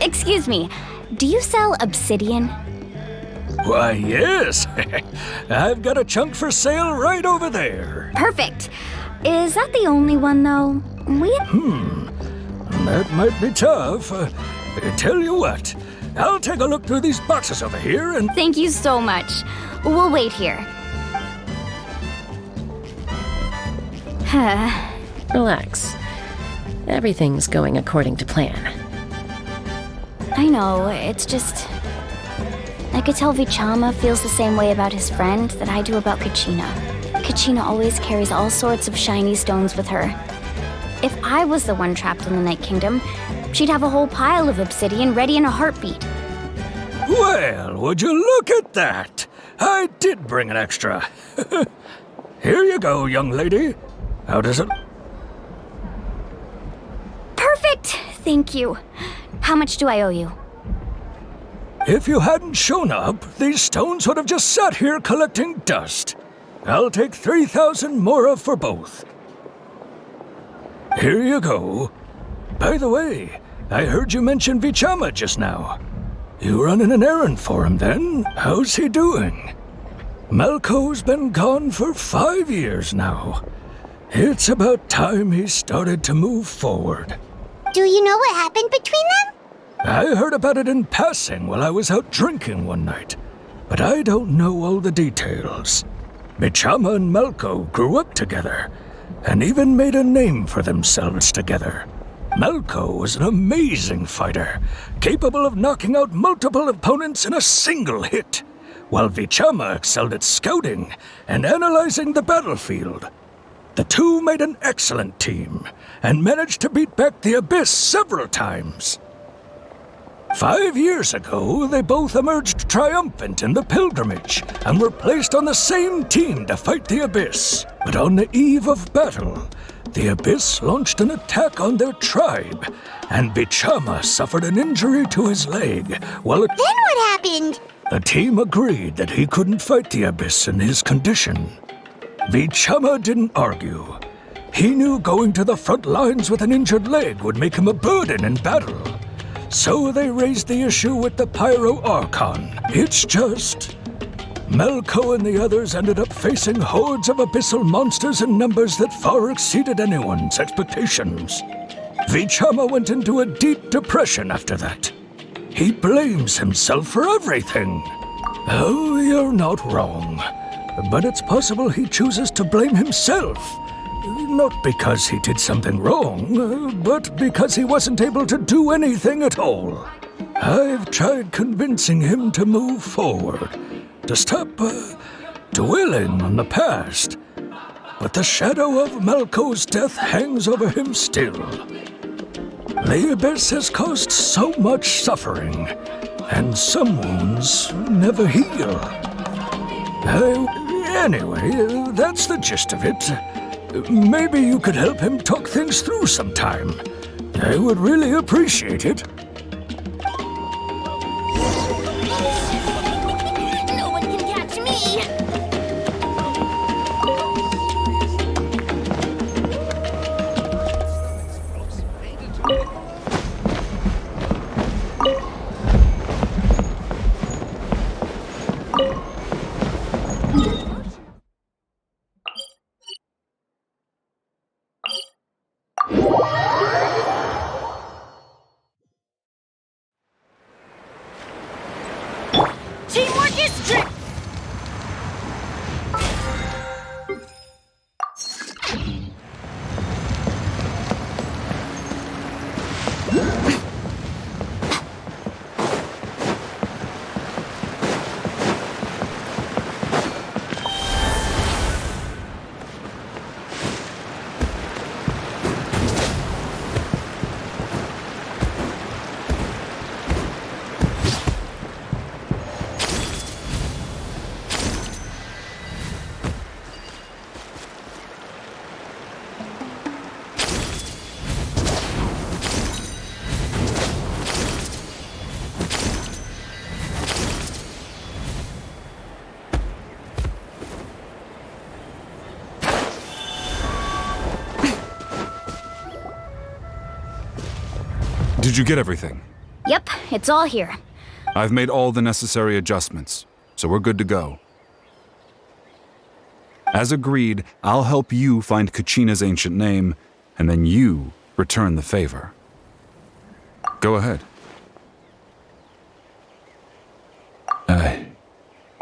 Excuse me, do you sell obsidian? Why, yes. I've got a chunk for sale right over there. Perfect. Is that the only one, though? That might be tough. Tell you what, I'll take a look through these boxes over here and... Thank you so much. We'll wait here. Relax. Everything's going according to plan. I know, it's just... I could tell Bichama feels the same way about his friend that I do about Kachina. Kachina always carries all sorts of shiny stones with her. If I was the one trapped in the Night Kingdom, she'd have a whole pile of obsidian ready in a heartbeat. Well, would you look at that? I did bring an extra. Here you go, young lady. How does it... Perfect! Thank you. How much do I owe you? If you hadn't shown up, these stones would have just sat here collecting dust. I'll take 3,000 mora for both. Here you go. By the way, I heard you mention Vichama just now. You running an errand for him then? How's he doing? Malco's been gone for 5 years now. It's about time he started to move forward. Do you know what happened between them? I heard about it in passing while I was out drinking one night, but I don't know all the details. Vichama and Malco grew up together, and even made a name for themselves together. Malco was an amazing fighter, capable of knocking out multiple opponents in a single hit, while Vichama excelled at scouting and analyzing the battlefield. The two made an excellent team, and managed to beat back the Abyss several times. 5 years ago, they both emerged triumphant in the pilgrimage and were placed on the same team to fight the Abyss. But on the eve of battle, the Abyss launched an attack on their tribe, and Vichama suffered an injury to his leg while Then what happened? the team agreed that he couldn't fight the Abyss in his condition. Vichama didn't argue. He knew going to the front lines with an injured leg would make him a burden in battle. So they raised the issue with the Pyro Archon. It's just Malco and the others ended up facing hordes of abyssal monsters in numbers that far exceeded anyone's expectations. Vichama went into a deep depression after that. He blames himself for everything. Oh, you're not wrong. But it's possible he chooses to blame himself. Not because he did something wrong, but because he wasn't able to do anything at all. I've tried convincing him to move forward, to stop dwelling on the past. But the shadow of Malco's death hangs over him still. The Abyss has caused so much suffering, and some wounds never heal. Anyway, that's the gist of it. Maybe you could help him talk things through sometime. I would really appreciate it. No one can catch me! Teamwork is strength! Did you get everything? Yep, it's all here. I've made all the necessary adjustments, so we're good to go. As agreed, I'll help you find Kachina's ancient name, and then you return the favor. Go ahead.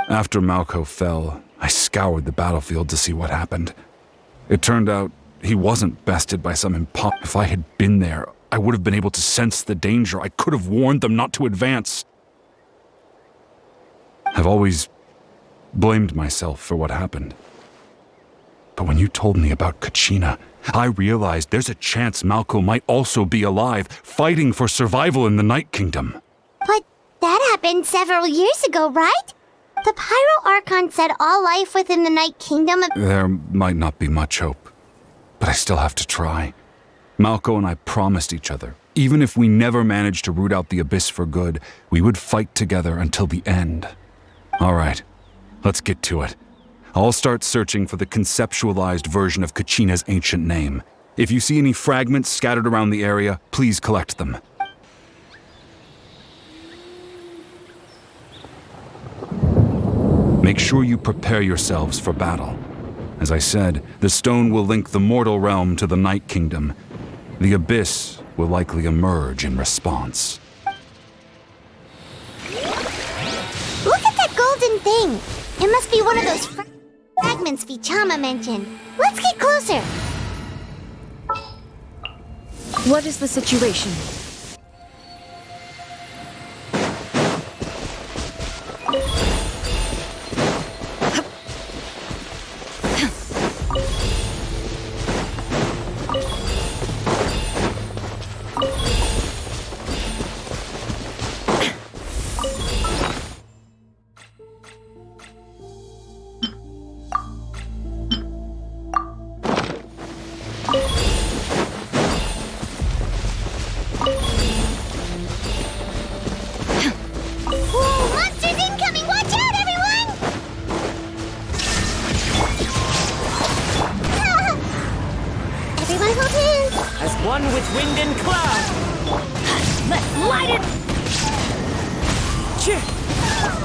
After Malco fell, I scoured the battlefield to see what happened. It turned out he wasn't bested by some imp. If I had been there, I would have been able to sense the danger. I could have warned them not to advance. I've always blamed myself for what happened. But when you told me about Kachina, I realized there's a chance Malco might also be alive, fighting for survival in the Night Kingdom. But that happened several years ago, right? The Pyro Archon said all life within the Night Kingdom... There might not be much hope, but I still have to try. Malco and I promised each other, even if we never managed to root out the Abyss for good, we would fight together until the end. All right, let's get to it. I'll start searching for the conceptualized version of Kachina's ancient name. If you see any fragments scattered around the area, please collect them. Make sure you prepare yourselves for battle. As I said, the stone will link the mortal realm to the Night Kingdom. The Abyss will likely emerge in response. Look at that golden thing! It must be one of those fragments Vichama mentioned. Let's get closer! What is the situation?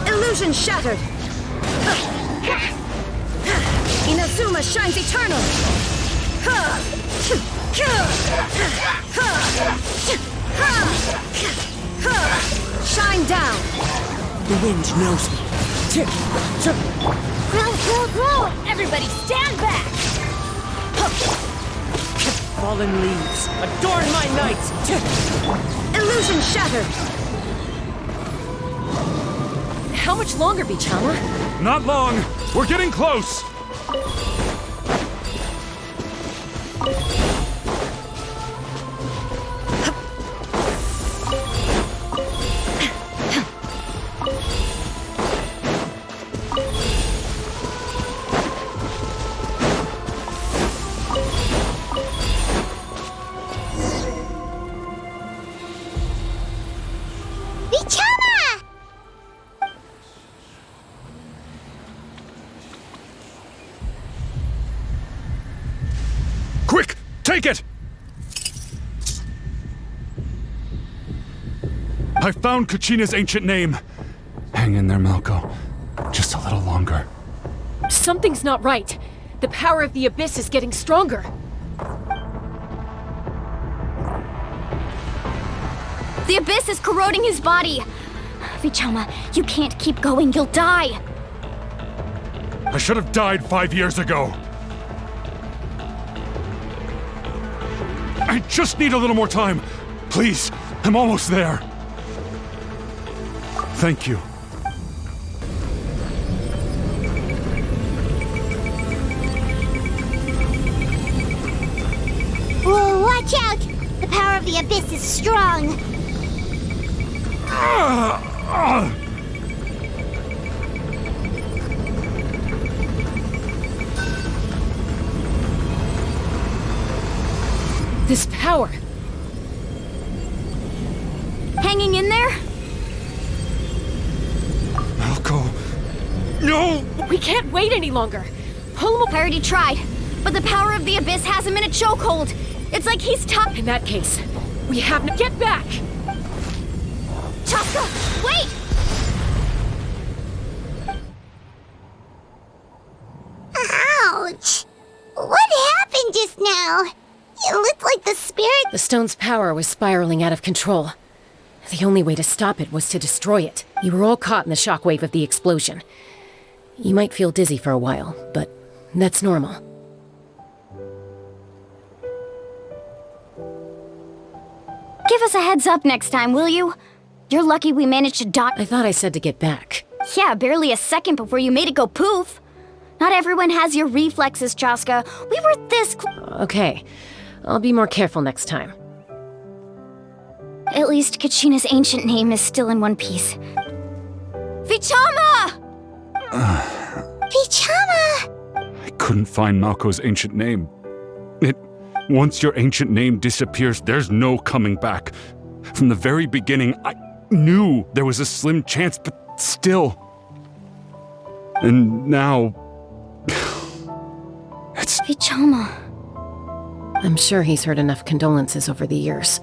Illusion shattered! Inazuma shines eternal! Shine down! The wind knows me. Grow! Everybody stand back! Fallen leaves, adorn my night! Illusion shattered! How much longer, Vichama? Not long! We're getting close! Quick! Take it! I found Kachina's ancient name. Hang in there, Malko. Just a little longer. Something's not right. The power of the Abyss is getting stronger. The Abyss is corroding his body! Vichama, you can't keep going, you'll die! I should have died 5 years ago. I just need a little more time. Please, I'm almost there. Thank you. Whoa, watch out! The power of the Abyss is strong. This power. Hanging in there? Malko. No! We can't wait any longer. Pull him. I already tried, but the power of the Abyss has him in a chokehold. It's like he's tough. In that case, we have to get back! Chaska, wait! Ouch! What happened just now? It looked like the spirit... The stone's power was spiraling out of control. The only way to stop it was to destroy it. You were all caught in the shockwave of the explosion. You might feel dizzy for a while, but that's normal. Give us a heads up next time, will you? You're lucky we managed to dodge. I thought I said to get back. Yeah, barely a second before you made it go poof. Not everyone has your reflexes, Chaska. We were this Okay. I'll be more careful next time. At least Kachina's ancient name is still in one piece. Vichama! Vichama! I couldn't find Malko's ancient name. Once your ancient name disappears, there's no coming back. From the very beginning, I knew there was a slim chance, but still. And now, Vichama. I'm sure he's heard enough condolences over the years.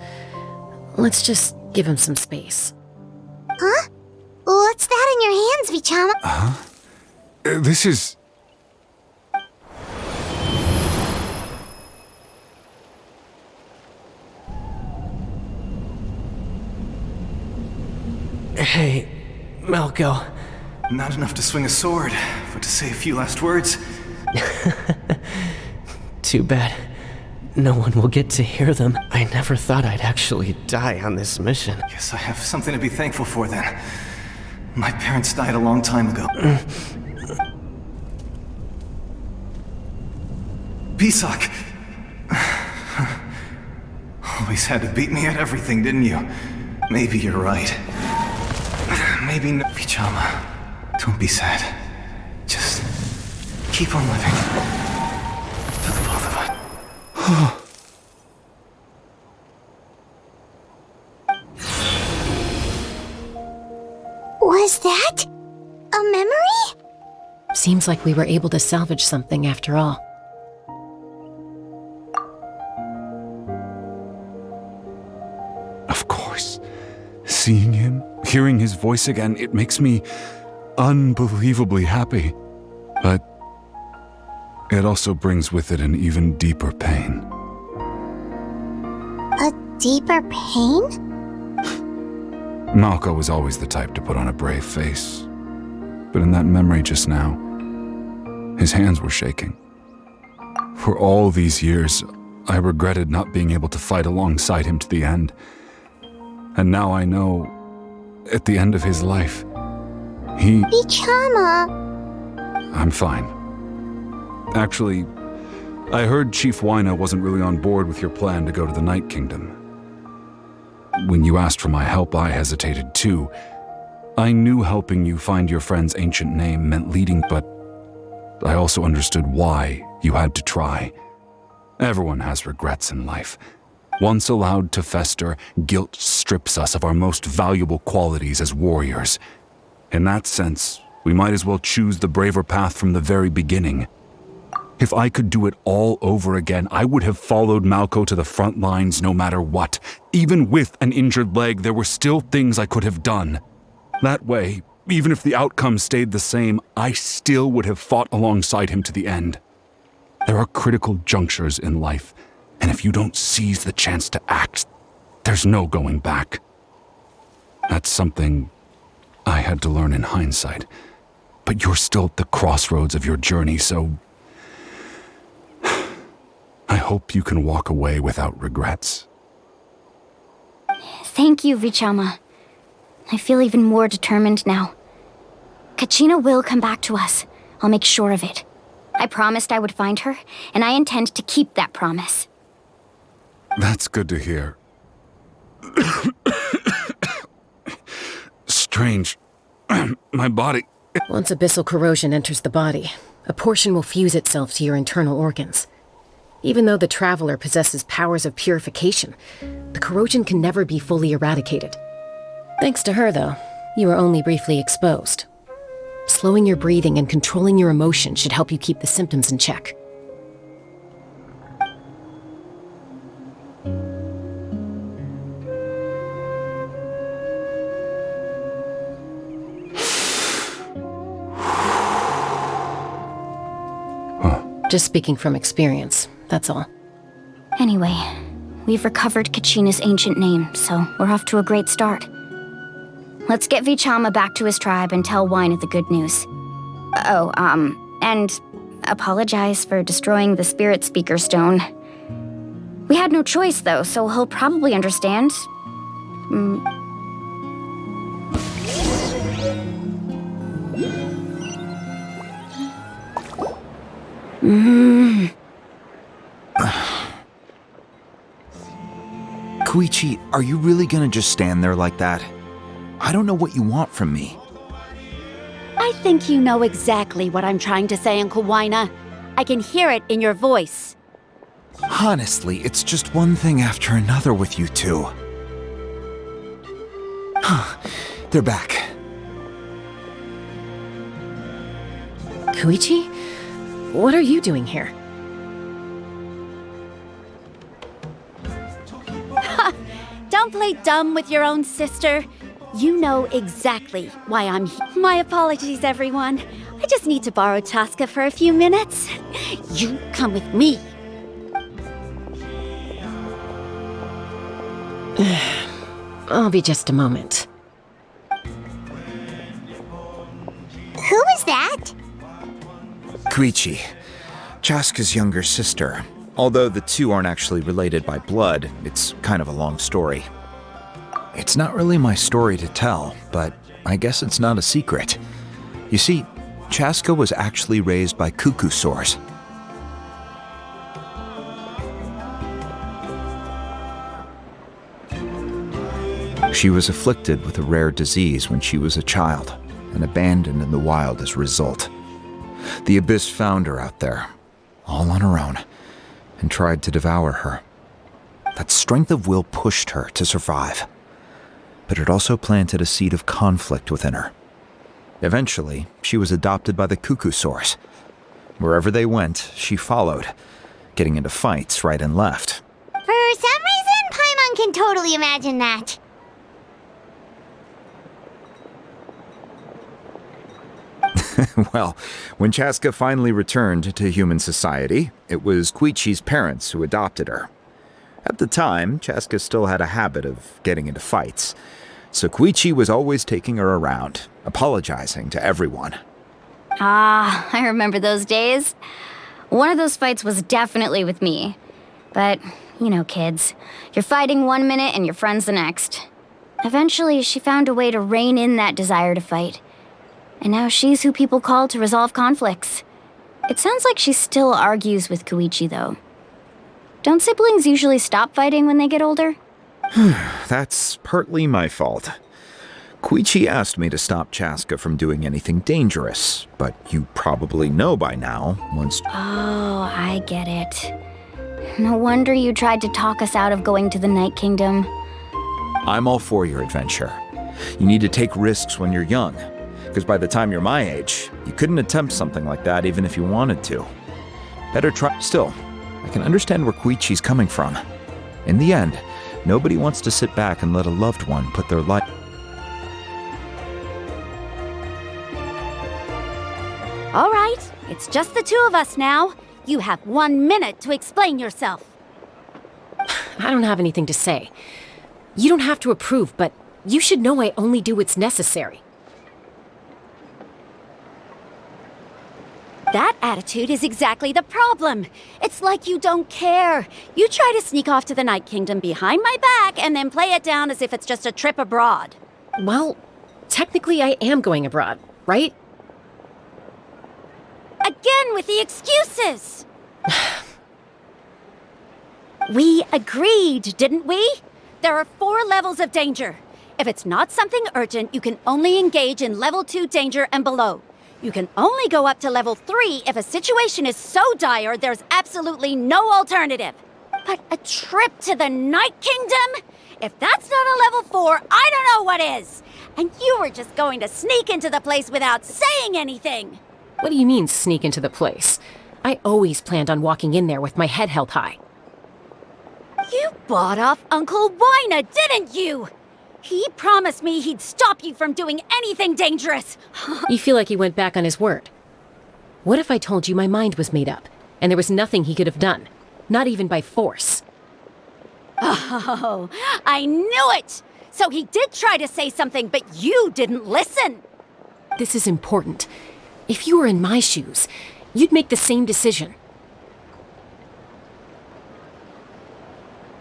Let's just give him some space. Huh? What's that in your hands, Vichama? This is... Hey, Malco. Not enough to swing a sword, but to say a few last words. Too bad. No one will get to hear them. I never thought I'd actually die on this mission. Guess I have something to be thankful for then. My parents died a long time ago. Pisak! Always had to beat me at everything, didn't you? Maybe you're right. Maybe no. Vichama, don't be sad. Just keep on living. For the both of us. Was that a memory? Seems like we were able to salvage something after all. Of course. Seeing him, hearing his voice again, it makes me unbelievably happy. But it also brings with it an even deeper pain. A deeper pain? Malco was always the type to put on a brave face. But in that memory just now, his hands were shaking. For all these years, I regretted not being able to fight alongside him to the end. And now I know, at the end of his life, he... Vichama! I'm fine. Actually, I heard Chief Wyna wasn't really on board with your plan to go to the Night Kingdom. When you asked for my help, I hesitated too. I knew helping you find your friend's ancient name meant leading, but I also understood why you had to try. Everyone has regrets in life. Once allowed to fester, guilt strips us of our most valuable qualities as warriors. In that sense, we might as well choose the braver path from the very beginning. If I could do it all over again, I would have followed Malco to the front lines no matter what. Even with an injured leg, there were still things I could have done. That way, even if the outcome stayed the same, I still would have fought alongside him to the end. There are critical junctures in life, and if you don't seize the chance to act, there's no going back. That's something I had to learn in hindsight. But you're still at the crossroads of your journey, so I hope you can walk away without regrets. Thank you, Vichama. I feel even more determined now. Kachina will come back to us. I'll make sure of it. I promised I would find her, and I intend to keep that promise. That's good to hear. Strange. My body... Once abyssal corrosion enters the body, a portion will fuse itself to your internal organs. Even though the Traveler possesses powers of purification, the corrosion can never be fully eradicated. Thanks to her, though, you were only briefly exposed. Slowing your breathing and controlling your emotions should help you keep the symptoms in check. Just speaking from experience, that's all. Anyway, we've recovered Kachina's ancient name, so we're off to a great start. Let's get Vichama back to his tribe and tell Wyna the good news. And apologize for destroying the Spirit Speaker Stone. We had no choice, though, so he'll probably understand. Koichi, are you really gonna just stand there like that? I don't know what you want from me. I think you know exactly what I'm trying to say, Uncle Wyna. I can hear it in your voice. Honestly, it's just one thing after another with you two. They're back. Koichi? What are you doing here? don't play dumb with your own sister. You know exactly why I'm here. My apologies, everyone. I just need to borrow Chaska for a few minutes. You come with me. I'll be just a moment. Who is that? Koichi, Chaska's younger sister. Although the two aren't actually related by blood, it's kind of a long story. It's not really my story to tell, but I guess it's not a secret. You see, Chaska was actually raised by cuckoo sores. She was afflicted with a rare disease when she was a child, and abandoned in the wild as a result. The Abyss found her out there, all on her own, and tried to devour her. That strength of will pushed her to survive, but it also planted a seed of conflict within her. Eventually, she was adopted by the cuckoo source. Wherever they went, she followed, getting into fights right and left. For some reason, Paimon can totally imagine that. Well, when Chaska finally returned to human society, it was Koichi's parents who adopted her. At the time, Chaska still had a habit of getting into fights, so Koichi was always taking her around, apologizing to everyone. Ah, I remember those days. One of those fights was definitely with me. But, you know, kids. You're fighting one minute and your friend's the next. Eventually, she found a way to rein in that desire to fight. And now she's who people call to resolve conflicts. It sounds like she still argues with Koichi, though. Don't siblings usually stop fighting when they get older? That's partly my fault. Koichi asked me to stop Chaska from doing anything dangerous, but you probably know by now, once... Oh, I get it. No wonder you tried to talk us out of going to the Night Kingdom. I'm all for your adventure. You need to take risks when you're young, because by the time you're my age, you couldn't attempt something like that even if you wanted to. Better try... Still, I can understand where Koichi's coming from. In the end, nobody wants to sit back and let a loved one put their life... All right, it's just the two of us now. You have 1 minute to explain yourself. I don't have anything to say. You don't have to approve, but you should know I only do what's necessary. That attitude is exactly the problem. It's like you don't care. You try to sneak off to the Night Kingdom behind my back and then play it down as if it's just a trip abroad. Well, technically I am going abroad, right? Again with the excuses! We agreed, didn't we? There are 4 levels of danger. If it's not something urgent, you can only engage in level 2 danger and below. You can only go up to level 3 if a situation is so dire there's absolutely no alternative. But a trip to the Night Kingdom? If that's not a level 4, I don't know what is! And you were just going to sneak into the place without saying anything! What do you mean, sneak into the place? I always planned on walking in there with my head held high. You bought off Uncle Wina, didn't you? He promised me he'd stop you from doing anything dangerous. You feel like he went back on his word. What if I told you my mind was made up, and there was nothing he could have done? Not even by force. Oh, I knew it! So he did try to say something, but you didn't listen. This is important. If you were in my shoes, you'd make the same decision.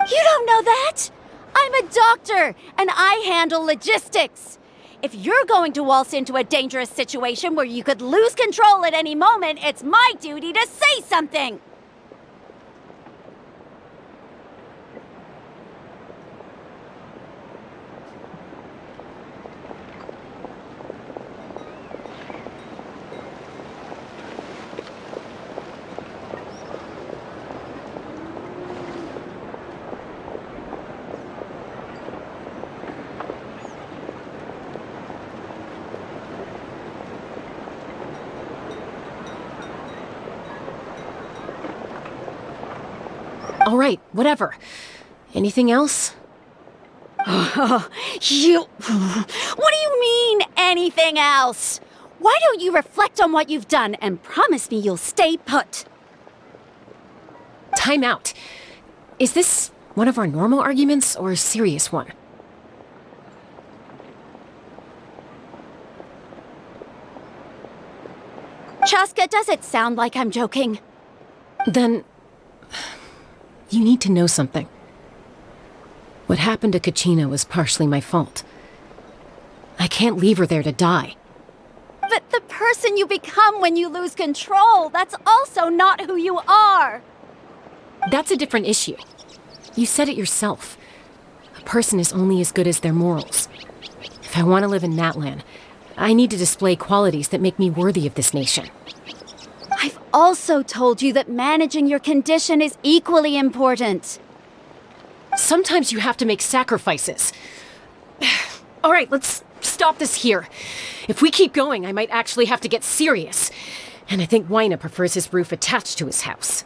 You don't know that? I'm a doctor, and I handle logistics. If you're going to waltz into a dangerous situation where you could lose control at any moment, it's my duty to say something. All right, whatever. Anything else? You... What do you mean, anything else? Why don't you reflect on what you've done and promise me you'll stay put? Time out. Is this one of our normal arguments or a serious one? Chaska, does it sound like I'm joking? Then... you need to know something. What happened to Kachina was partially my fault. I can't leave her there to die. But the person you become when you lose control, that's also not who you are! That's a different issue. You said it yourself. A person is only as good as their morals. If I want to live in Natlan, I need to display qualities that make me worthy of this nation. I've also told you that managing your condition is equally important. Sometimes you have to make sacrifices. All right, let's stop this here. If we keep going, I might actually have to get serious. And I think Wyna prefers his roof attached to his house.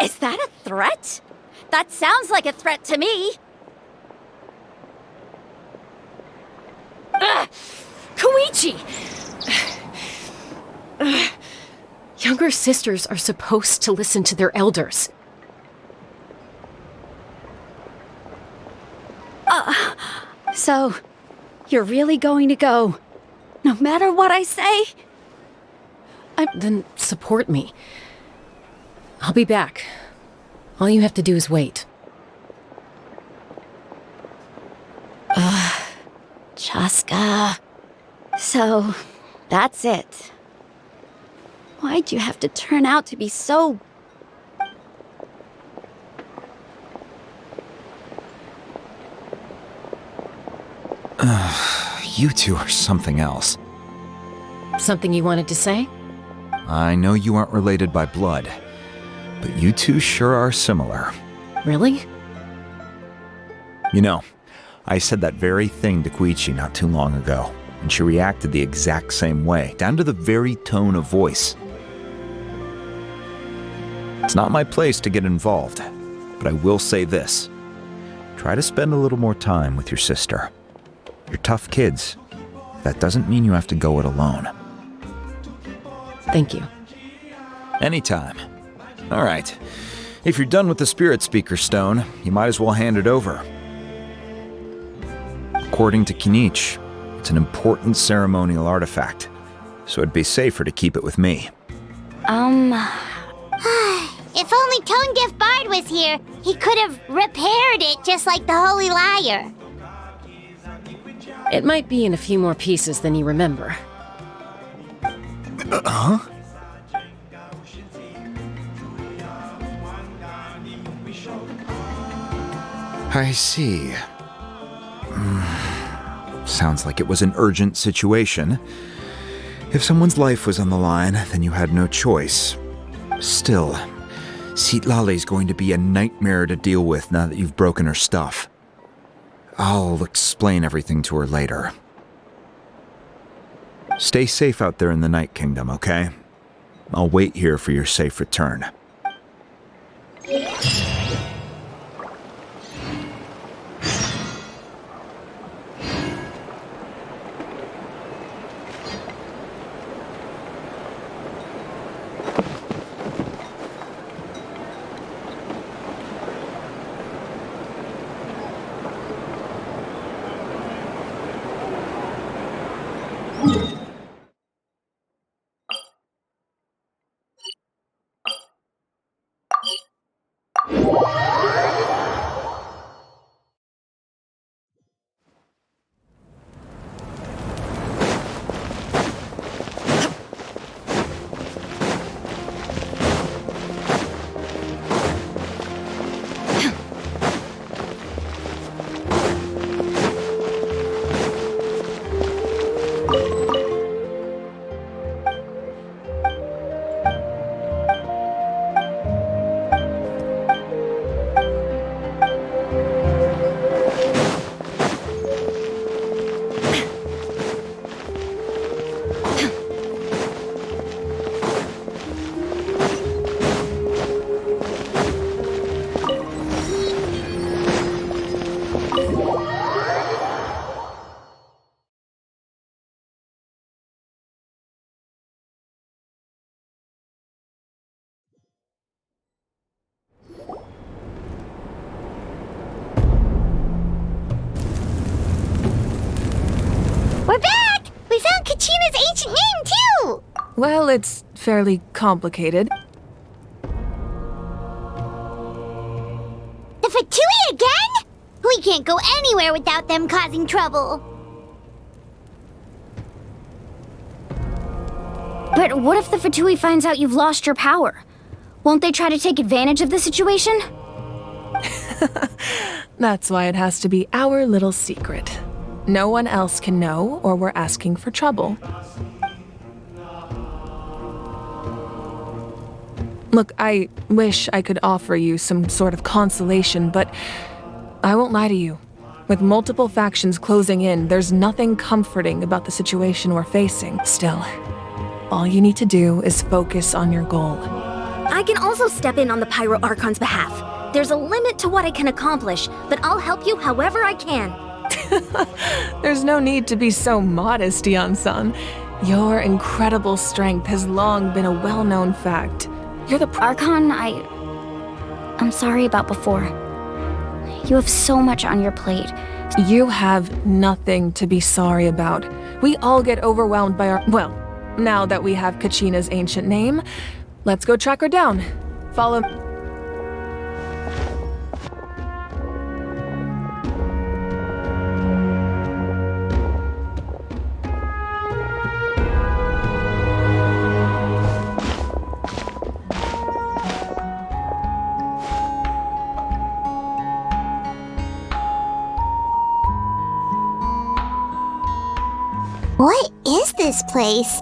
Is that a threat? That sounds like a threat to me. Koichi! Younger sisters are supposed to listen to their elders. So, you're really going to go, no matter what I say? Then support me. I'll be back. All you have to do is wait. Chaska. So, that's it. Why'd you have to turn out to be so... You two are something else. Something you wanted to say? I know you aren't related by blood, but you two sure are similar. Really? You know, I said that very thing to Koichi not too long ago, and she reacted the exact same way, down to the very tone of voice. It's not my place to get involved, but I will say this. Try to spend a little more time with your sister. You're tough kids. That doesn't mean you have to go it alone. Thank you. Anytime. All right. If you're done with the Spirit Speaker Stone, you might as well hand it over. According to Kinich, it's an important ceremonial artifact, so it'd be safer to keep it with me. If only Tone Gift Bard was here, he could have repaired it just like the Holy Liar. It might be in a few more pieces than you remember. Huh? I see. Sounds like it was an urgent situation. If someone's life was on the line, then you had no choice. Still, Citlali's going to be a nightmare to deal with now that you've broken her stuff. I'll explain everything to her later. Stay safe out there in the Night Kingdom, okay? I'll wait here for your safe return. ancient name, too! Well, it's fairly complicated. The Fatui again? We can't go anywhere without them causing trouble. But what if the Fatui finds out you've lost your power? Won't they try to take advantage of the situation? That's why it has to be our little secret. No one else can know, or we're asking for trouble. Look, I wish I could offer you some sort of consolation, but I won't lie to you. With multiple factions closing in, there's nothing comforting about the situation we're facing. Still, all you need to do is focus on your goal. I can also step in on the Pyro Archon's behalf. There's a limit to what I can accomplish, but I'll help you however I can. There's no need to be so modest, Yan-san. Your incredible strength has long been a well-known fact. You're the Archon, I'm sorry about before. You have so much on your plate. You have nothing to be sorry about. We all get overwhelmed by our... Well, now that we have Kachina's ancient name, let's go track her down. Follow... What is this place?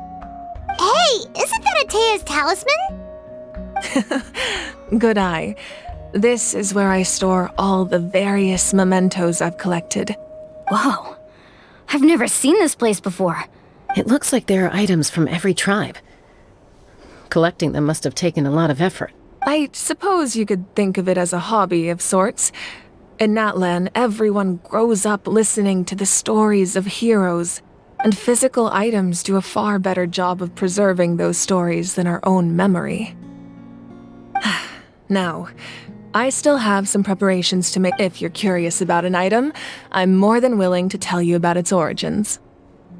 Hey, isn't that Atea's talisman? Good eye. This is where I store all the various mementos I've collected. Whoa. I've never seen this place before. It looks like there are items from every tribe. Collecting them must have taken a lot of effort. I suppose you could think of it as a hobby of sorts. In Natlan, everyone grows up listening to the stories of heroes, and physical items do a far better job of preserving those stories than our own memory. Now, I still have some preparations to make. If you're curious about an item, I'm more than willing to tell you about its origins.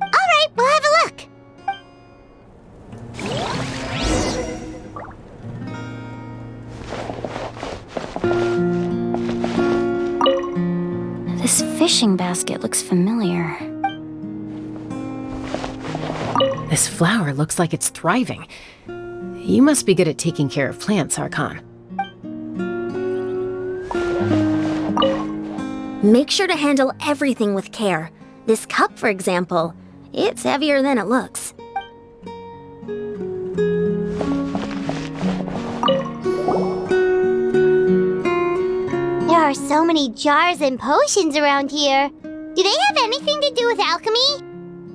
All right, we'll have a look. This fishing basket looks familiar. This flower looks like it's thriving. You must be good at taking care of plants, Archon. Make sure to handle everything with care. This cup, for example, it's heavier than it looks. There are so many jars and potions around here. Do they have anything to do with alchemy?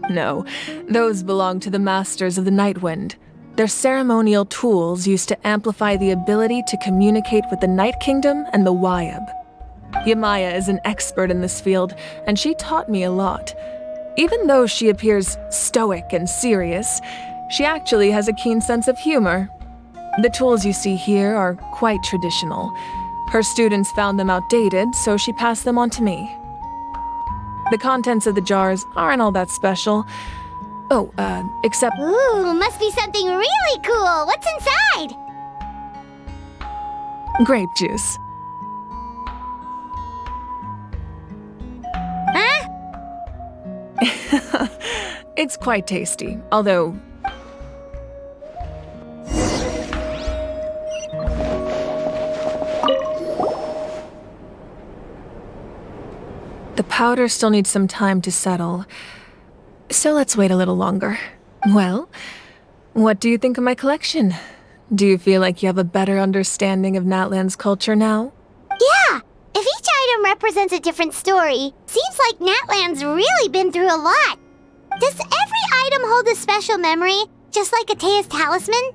No, those belong to the Masters of the Nightwind. They're ceremonial tools used to amplify the ability to communicate with the Night Kingdom and the Wyab. Yamaya is an expert in this field, and she taught me a lot. Even though she appears stoic and serious, she actually has a keen sense of humor. The tools you see here are quite traditional. Her students found them outdated, so she passed them on to me. The contents of the jars aren't all that special. Oh, except... Ooh, must be something really cool. What's inside? Grape juice. Huh? It's quite tasty, although... The powder still needs some time to settle, so let's wait a little longer. Well, what do you think of my collection? Do you feel like you have a better understanding of Natlan's culture now? Yeah! If each item represents a different story, seems like Natlan's really been through a lot. Does every item hold a special memory, just like Atea's talisman?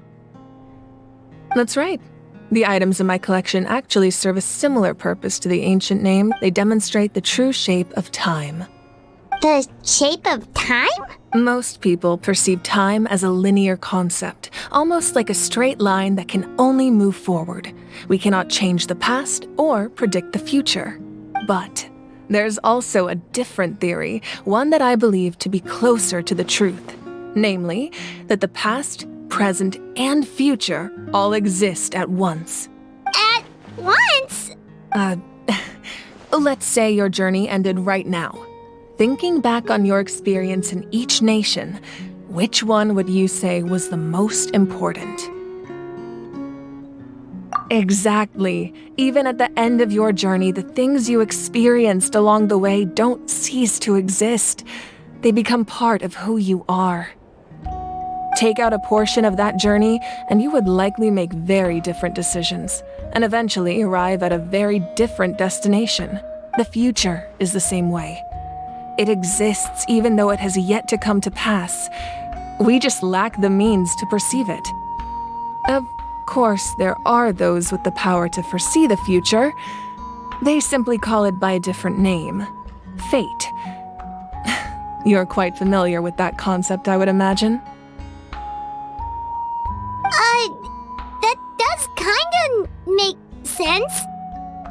That's right. The items in my collection actually serve a similar purpose to the ancient name. They demonstrate the true shape of time. The shape of time? Most people perceive time as a linear concept, almost like a straight line that can only move forward. We cannot change the past or predict the future. But there's also a different theory, one that I believe to be closer to the truth. Namely, that the past, present, and future all exist at once. At once? Let's say your journey ended right now. Thinking back on your experience in each nation, which one would you say was the most important? Exactly. Even at the end of your journey, the things you experienced along the way don't cease to exist. They become part of who you are. Take out a portion of that journey, and you would likely make very different decisions, and eventually arrive at a very different destination. The future is the same way. It exists even though it has yet to come to pass. We just lack the means to perceive it. Of course, there are those with the power to foresee the future. They simply call it by a different name. Fate. You're quite familiar with that concept, I would imagine. That does kinda make sense.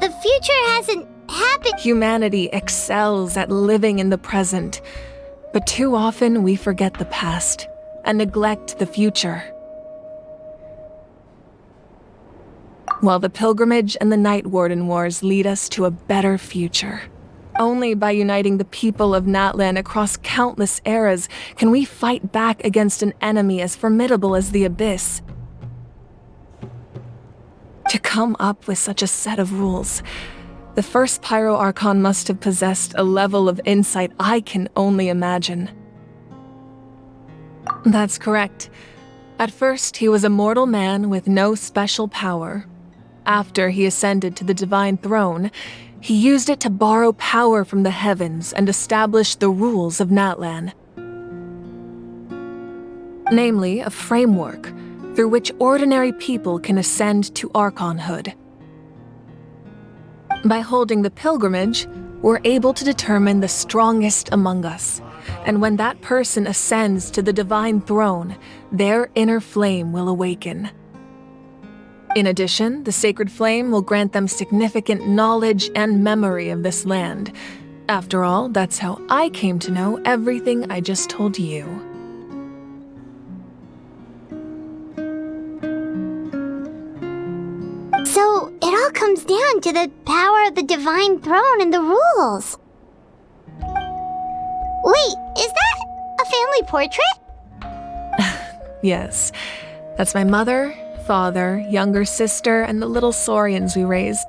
The future hasn't happened. Humanity excels at living in the present, but too often we forget the past and neglect the future. While the pilgrimage and the Night Warden Wars lead us to a better future. Only by uniting the people of Natlan across countless eras can we fight back against an enemy as formidable as the Abyss. To come up with such a set of rules, the first Pyro Archon must have possessed a level of insight I can only imagine. That's correct. At first, he was a mortal man with no special power. After he ascended to the divine throne, he used it to borrow power from the heavens and establish the rules of Natlan. Namely, a framework through which ordinary people can ascend to Archonhood. By holding the pilgrimage, we're able to determine the strongest among us, and when that person ascends to the divine throne, their inner flame will awaken. In addition, the sacred flame will grant them significant knowledge and memory of this land. After all, that's how I came to know everything I just told you. So, it all comes down to the power of the divine throne and the rules. Wait, is that a family portrait? Yes, that's my mother, father, younger sister, and the little Saurians we raised.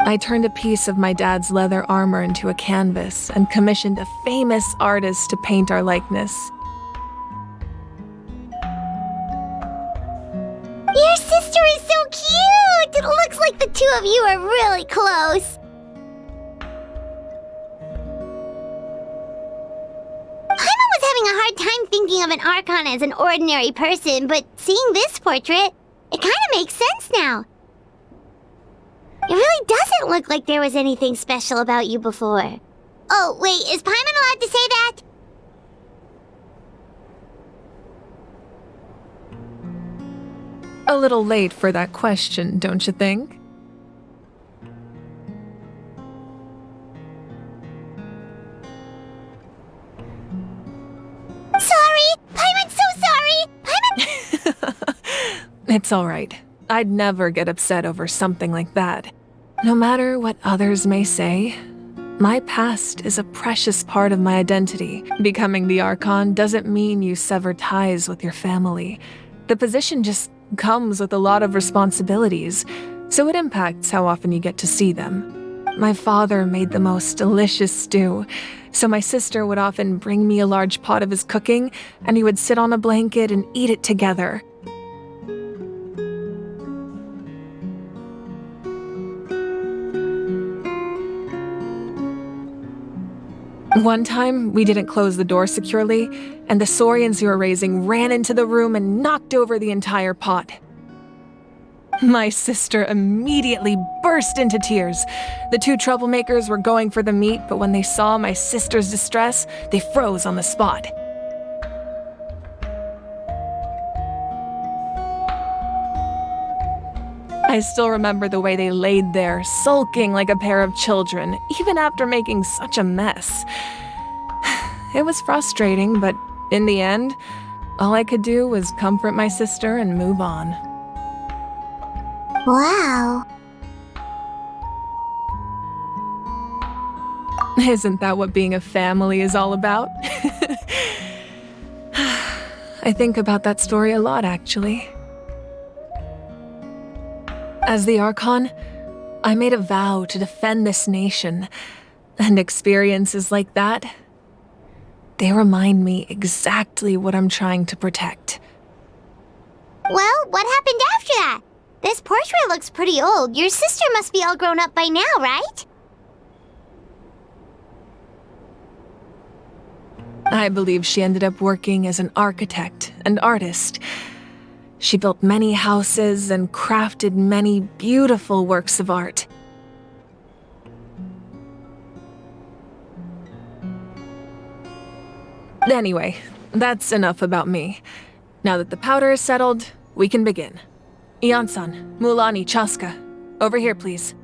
I turned a piece of my dad's leather armor into a canvas and commissioned a famous artist to paint our likeness. Your sister is so cute! It looks like the two of you are really close. Paimon was having a hard time thinking of an Archon as an ordinary person, but seeing this portrait, it kind of makes sense now. It really doesn't look like there was anything special about you before. Oh, wait, is Paimon allowed to say that? A little late for that question, don't you think? Sorry! Paimon's so sorry! Paimon... It's all right. I'd never get upset over something like that. No matter what others may say, my past is a precious part of my identity. Becoming the Archon doesn't mean you sever ties with your family. The position just comes with a lot of responsibilities, so it impacts how often you get to see them. My father made the most delicious stew, so my sister would often bring me a large pot of his cooking, and we would sit on a blanket and eat it together. One time, we didn't close the door securely, and the Saurians you were raising ran into the room and knocked over the entire pot. My sister immediately burst into tears. The two troublemakers were going for the meat, but when they saw my sister's distress, they froze on the spot. I still remember the way they laid there, sulking like a pair of children, even after making such a mess. It was frustrating, but in the end, all I could do was comfort my sister and move on. Wow. Isn't that what being a family is all about? I think about that story a lot, actually. As the Archon, I made a vow to defend this nation, and experiences like that, they remind me exactly what I'm trying to protect. Well, what happened after that? This portrait looks pretty old. Your sister must be all grown up by now, right? I believe she ended up working as an architect and artist. She built many houses and crafted many beautiful works of art. Anyway, that's enough about me. Now that the powder is settled, we can begin. Ian-san, Mulani, Chaska, over here, please.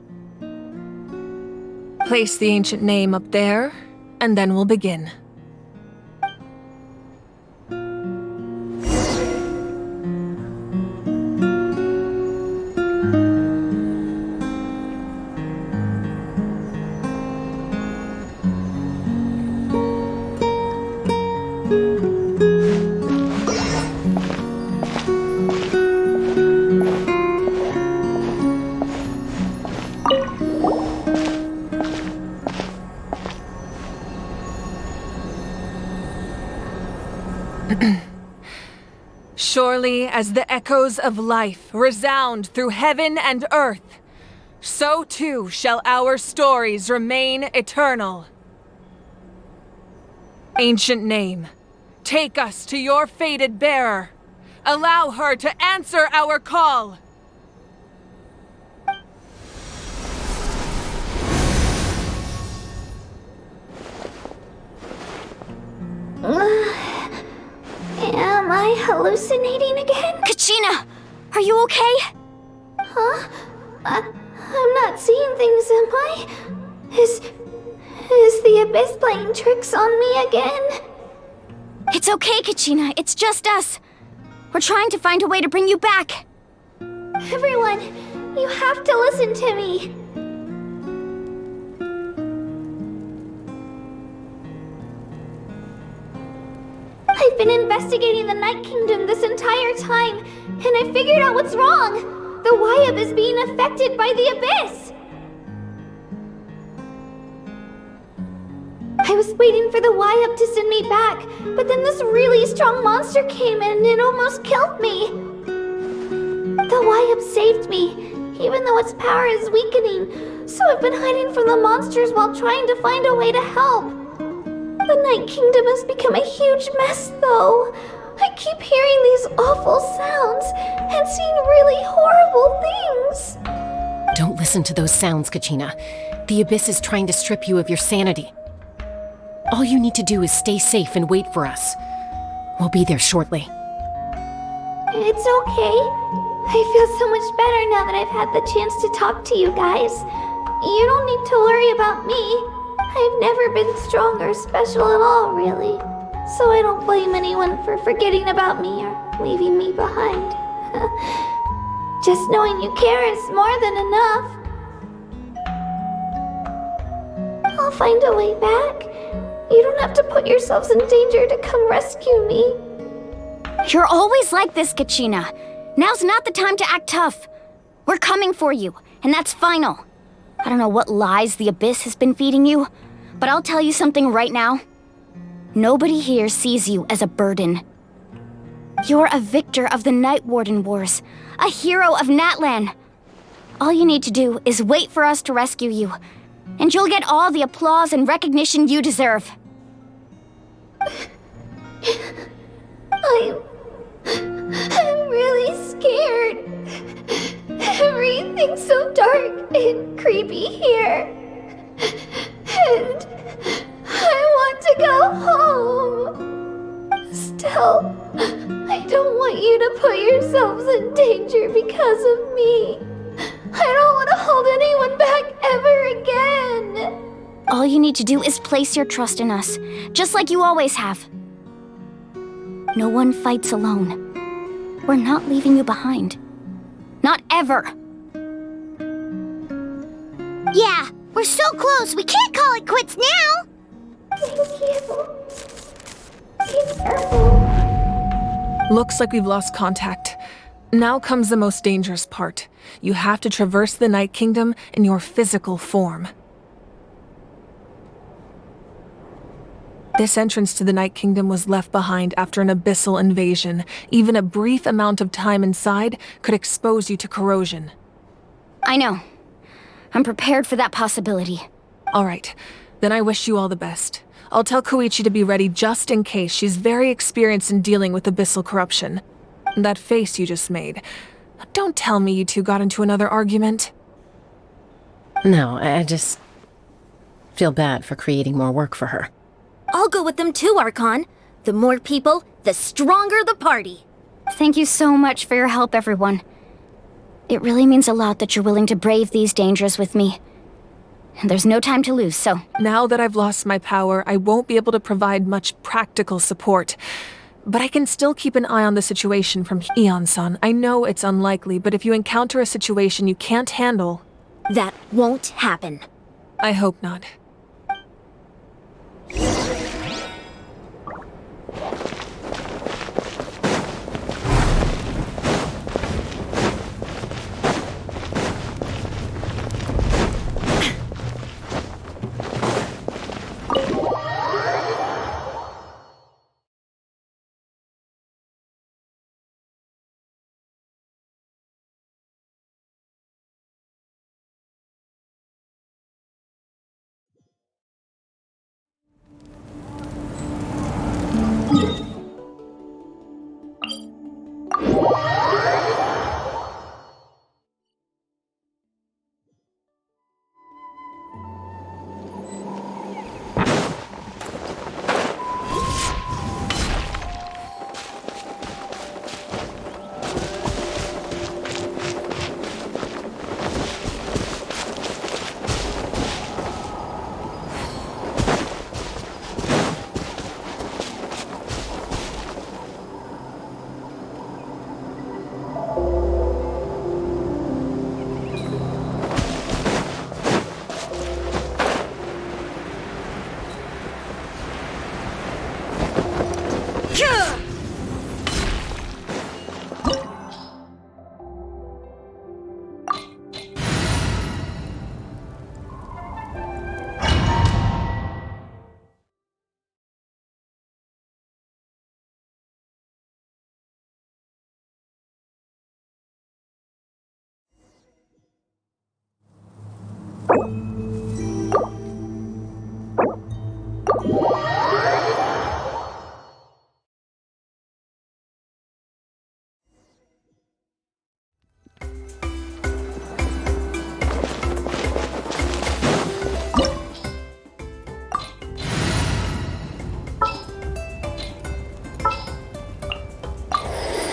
Place the ancient name up there, and then we'll begin. Surely as the echoes of life resound through heaven and earth, so too shall our stories remain eternal. Ancient name, take us to your fated bearer. Allow her to answer our call. Am I hallucinating again? Kachina! Are you okay? Huh? I'm not seeing things, am I? Is the Abyss playing tricks on me again? It's okay, Kachina. It's just us. We're trying to find a way to bring you back. Everyone, you have to listen to me. I've been investigating the Night Kingdom this entire time, and I figured out what's wrong. The Wyab is being affected by the Abyss. I was waiting for the Wyab to send me back, but then this really strong monster came in and almost killed me. The Wyab saved me, even though its power is weakening, so I've been hiding from the monsters while trying to find a way to help. The Night Kingdom has become a huge mess, though. I keep hearing these awful sounds and seeing really horrible things. Don't listen to those sounds, Kachina. The Abyss is trying to strip you of your sanity. All you need to do is stay safe and wait for us. We'll be there shortly. It's okay. I feel so much better now that I've had the chance to talk to you guys. You don't need to worry about me. I've never been strong or special at all, really. So I don't blame anyone for forgetting about me or leaving me behind. Just knowing you care is more than enough. I'll find a way back. You don't have to put yourselves in danger to come rescue me. You're always like this, Kachina. Now's not the time to act tough. We're coming for you, and that's final. I don't know what lies the Abyss has been feeding you, but I'll tell you something right now. Nobody here sees you as a burden. You're a victor of the Night Warden Wars, a hero of Natlan. All you need to do is wait for us to rescue you, and you'll get all the applause and recognition you deserve. I'm really scared. Everything's so dark and creepy here. And I want to go home. Still, I don't want you to put yourselves in danger because of me. I don't want to hold anyone back ever again. All you need to do is place your trust in us, just like you always have. No one fights alone. We're not leaving you behind. Not ever. Yeah, we're so close, we can't call it quits now! Looks like we've lost contact. Now comes the most dangerous part. You have to traverse the Night Kingdom in your physical form. This entrance to the Night Kingdom was left behind after an abyssal invasion. Even a brief amount of time inside could expose you to corrosion. I know. I'm prepared for that possibility. All right, then I wish you all the best. I'll tell Koichi to be ready just in case. She's very experienced in dealing with abyssal corruption. That face you just made. Don't tell me you two got into another argument. No, I just feel bad for creating more work for her. I'll go with them too, Archon. The more people, the stronger the party. Thank you so much for your help, everyone. It really means a lot that you're willing to brave these dangers with me. There's no time to lose, so... Now that I've lost my power, I won't be able to provide much practical support. But I can still keep an eye on the situation from Eon-san. I know it's unlikely, but if you encounter a situation you can't handle... That won't happen. I hope not.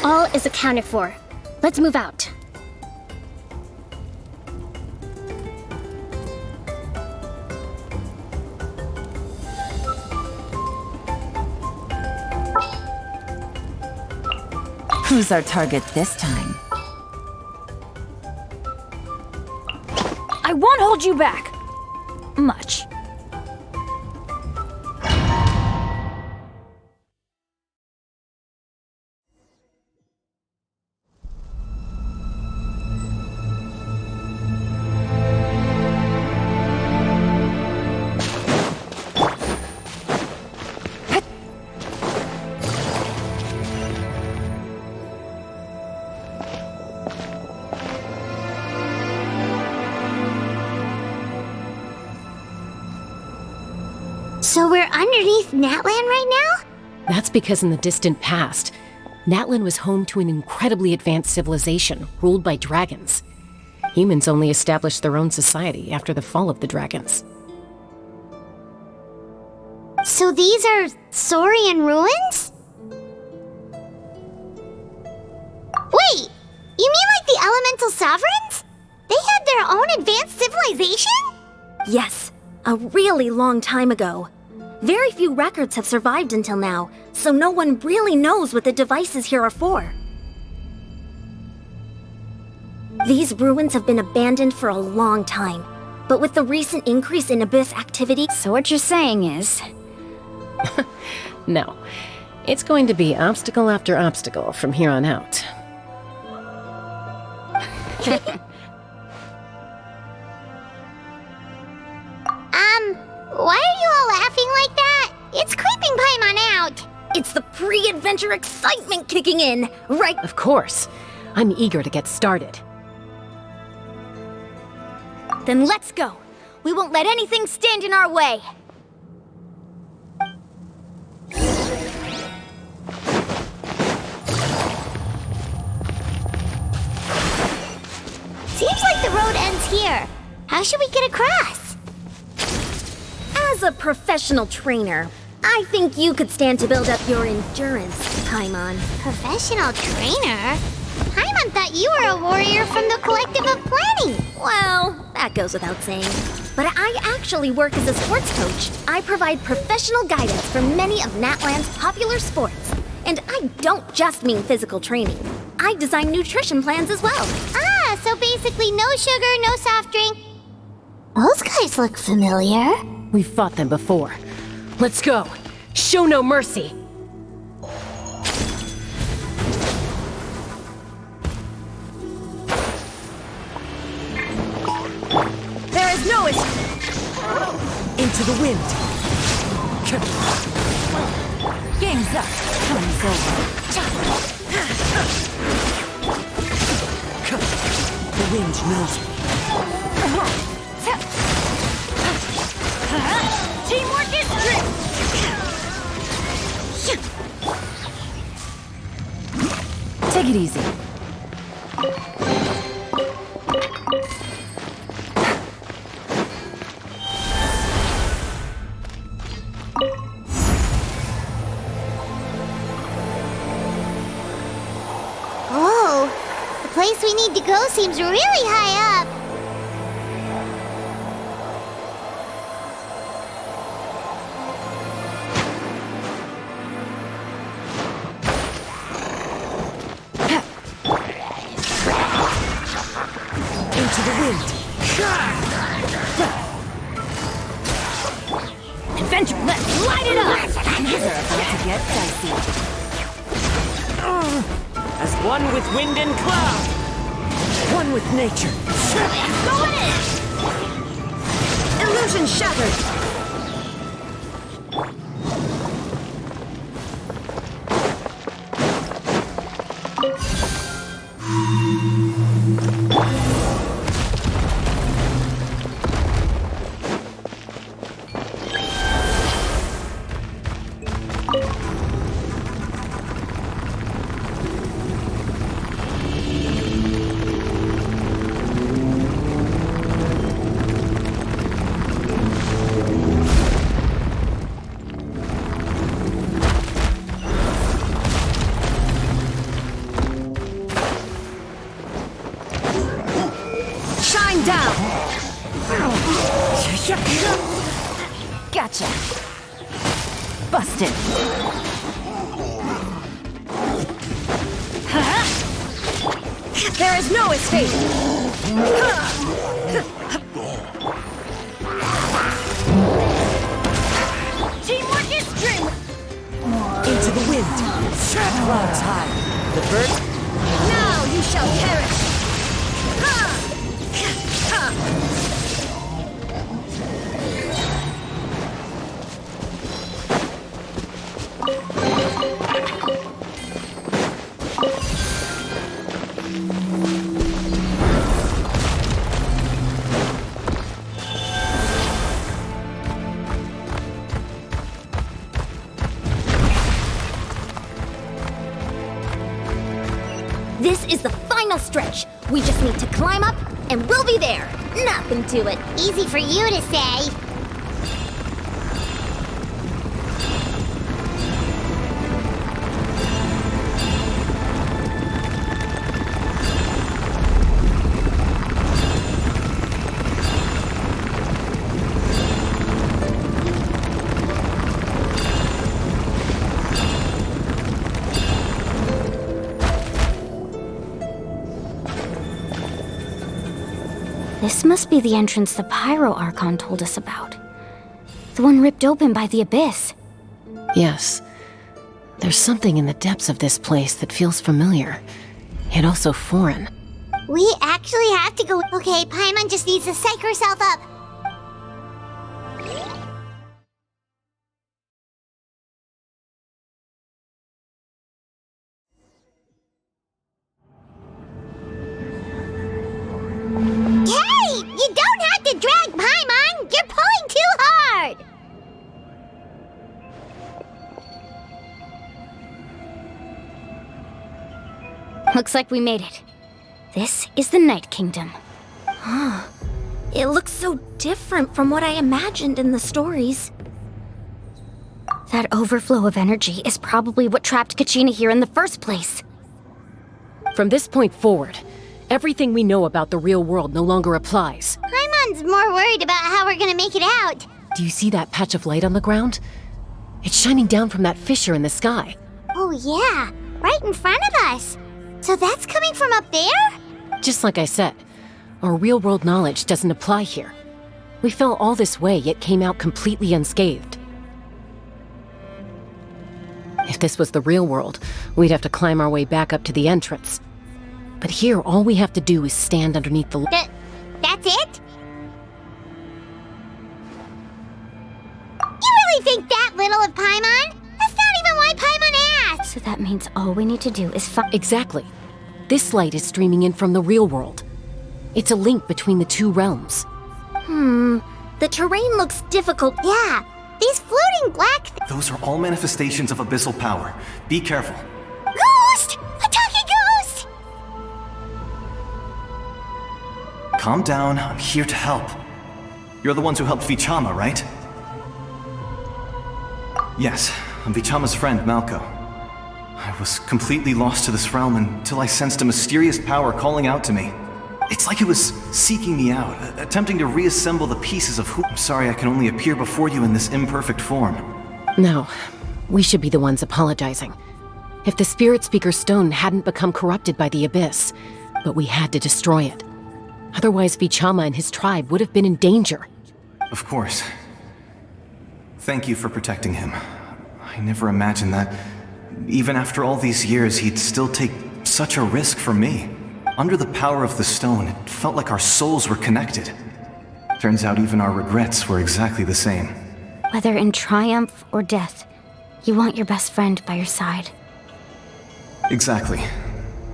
All is accounted for. Let's move out. Who's our target this time? I won't hold you back. Much. So we're underneath Natlan right now? That's because in the distant past, Natlan was home to an incredibly advanced civilization ruled by dragons. Humans only established their own society after the fall of the dragons. So these are Saurian ruins? Wait, you mean like the elemental sovereigns? They their own advanced civilization? Yes, a really long time ago. Very few records have survived until now, so no one really knows what the devices here are for. These ruins have been abandoned for a long time, but with the recent increase in Abyss activity... So what you're saying is... No. It's going to be obstacle after obstacle from here on out. Why are you all laughing like that? It's creeping Paimon out. It's the pre-adventure excitement kicking in, right? Of course. I'm eager to get started. Then let's go. We won't let anything stand in our way. Seems like the road ends here. How should we get across? As a professional trainer, I think you could stand to build up your endurance, Paimon. Professional trainer? Paimon thought you were a warrior from the Collective of Planning. Well, that goes without saying. But I actually work as a sports coach. I provide professional guidance for many of Natland's popular sports. And I don't just mean physical training. I design nutrition plans as well. Ah, so basically no sugar, no soft drink. Those guys look familiar. We've fought them before. Let's go. Show no mercy. There is no into the wind. Game's up. Time's over. The wind knows me. Teamwork is great! Take it easy. Oh, the place we need to go seems really high up. Adventure, let's light it up! Things are about to get dicey. As one with wind and cloud. One with nature. Go in! Illusion shattered! Gotcha. Busted. There is no escape! Teamwork is dream! Into the wind. Clouds high. The bird. Now you shall perish! This is the final stretch. We just need to climb up, and we'll be there. Nothing to it. Easy for you to say. This must be the entrance the Pyro Archon told us about. The one ripped open by the Abyss. Yes. There's something in the depths of this place that feels familiar, yet also foreign. We actually have to go. Okay, Paimon just needs to psych herself up. Hey! You don't have to drag Paimon! You're pulling too hard! Looks like we made it. This is the Night Kingdom. It looks so different from what I imagined in the stories. That overflow of energy is probably what trapped Kachina here in the first place. From this point forward, everything we know about the real world no longer applies. Paimon's more worried about how we're gonna make it out. Do you see that patch of light on the ground? It's shining down from that fissure in the sky. Oh yeah, right in front of us. So that's coming from up there? Just like I said, our real-world knowledge doesn't apply here. We fell all this way, yet came out completely unscathed. If this was the real world, we'd have to climb our way back up to the entrance. But here, all we have to do is stand underneath the... That's it? You really think that little of Paimon? That's not even why Paimon asked! So that means all we need to do is find... Exactly. This light is streaming in from the real world. It's a link between the two realms. The terrain looks difficult. Yeah, these floating black... Those are all manifestations of abyssal power. Be careful. Ghost! A talking ghost! Calm down, I'm here to help. You're the ones who helped Vichama, right? Yes, I'm Vichama's friend, Malko. I was completely lost to this realm until I sensed a mysterious power calling out to me. It's like it was seeking me out, attempting to reassemble the pieces of who... I'm sorry I can only appear before you in this imperfect form. No, we should be the ones apologizing. If the Spirit Speaker's stone hadn't become corrupted by the Abyss, but we had to destroy it. Otherwise, Vichama and his tribe would have been in danger. Of course. Thank you for protecting him. I never imagined that, even after all these years, he'd still take such a risk for me. Under the power of the stone, it felt like our souls were connected. Turns out even our regrets were exactly the same. Whether in triumph or death, you want your best friend by your side. Exactly.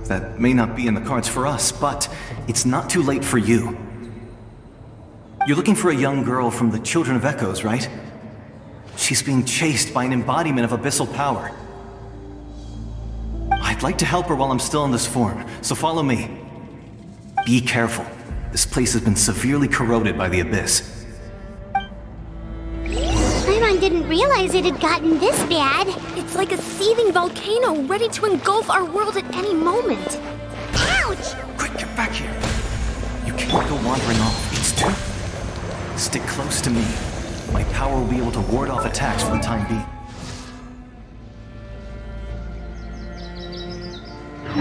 That may not be in the cards for us, but it's not too late for you. You're looking for a young girl from the Children of Echoes, right? She's being chased by an embodiment of abyssal power. I'd like to help her while I'm still in this form, so follow me. Be careful. This place has been severely corroded by the Abyss. Paimon didn't realize it had gotten this bad. It's like a seething volcano ready to engulf our world at any moment. Ouch! Quick, get back here. You can't go wandering off. It's too... Stick close to me. My power will be able to ward off attacks for the time being. We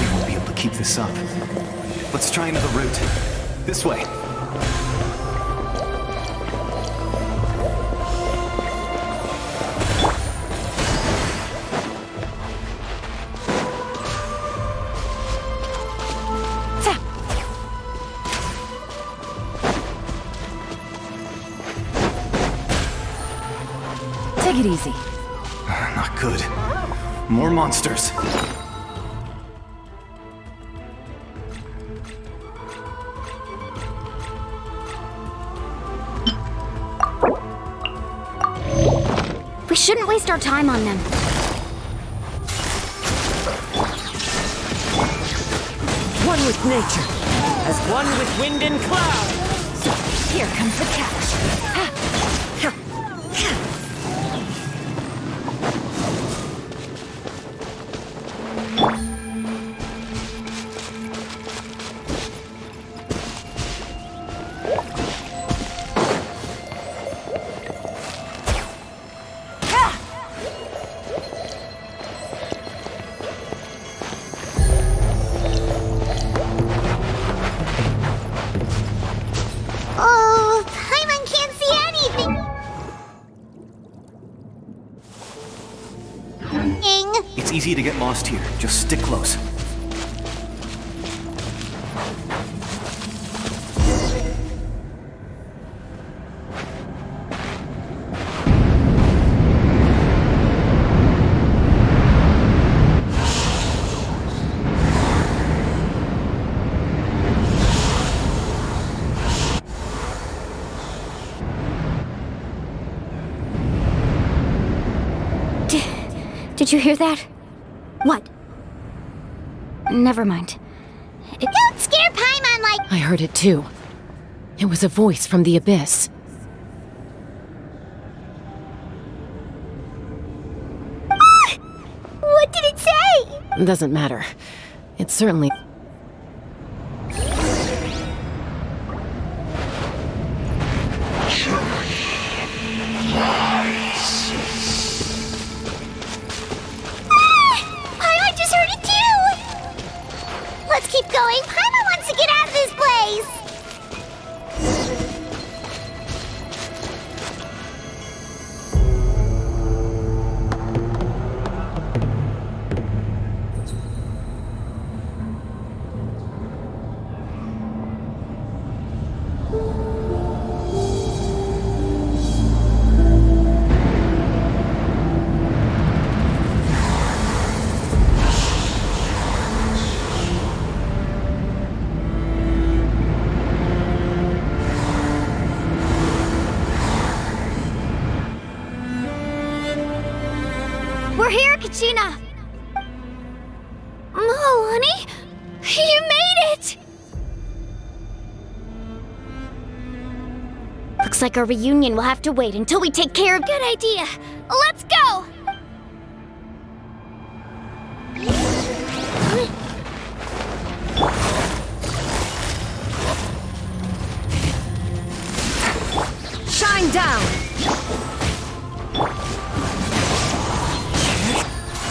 won't be able to keep this up. Let's try another route. This way. Take it easy. Not good. More monsters. We shouldn't waste our time on them. One with nature, as one with wind and cloud. So, here comes the catch. Paimon can't see anything! It's easy to get lost here. Just stick close. Did you hear that? What? Never mind. Don't scare Paimon like— I heard it too. It was a voice from the abyss. Ah! What did it say? Doesn't matter. It certainly... Paimon just heard it too! Let's keep going. Paimon wants to get out of this place! We're here, Kachina! Oh, honey! You made it! Looks like our reunion will have to wait until we take care of... Good idea! Let's go! Shine down!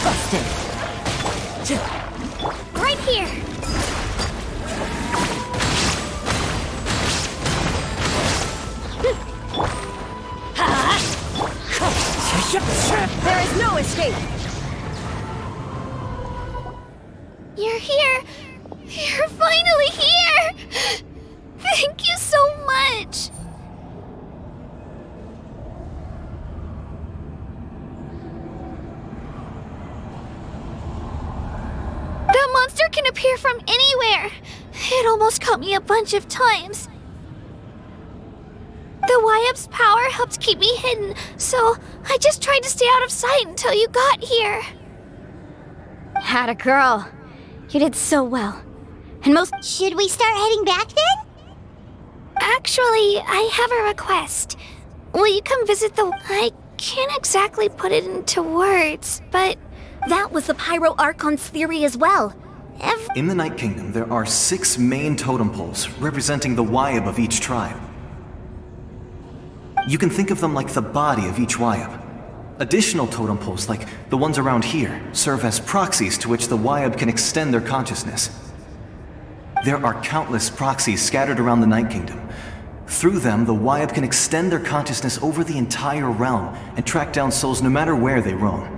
Busted! Right here! There is no escape! You're here! You're finally here! Thank you so much! That monster can appear from anywhere! It almost caught me a bunch of times. The Wyap's power helped keep me hidden, so I just tried to stay out of sight until you got here. Atta girl. You did so well. And most... Should we start heading back then? Actually, I have a request. Will you come visit the... I can't exactly put it into words, but... That was the Pyro Archon's theory as well. In the Night Kingdom, there are 6 main totem poles representing the Wyap of each tribe. You can think of them like the body of each Wyap. Additional totem poles, like the ones around here, serve as proxies to which the Wyap can extend their consciousness. There are countless proxies scattered around the Night Kingdom. Through them, the Wyap can extend their consciousness over the entire realm and track down souls no matter where they roam.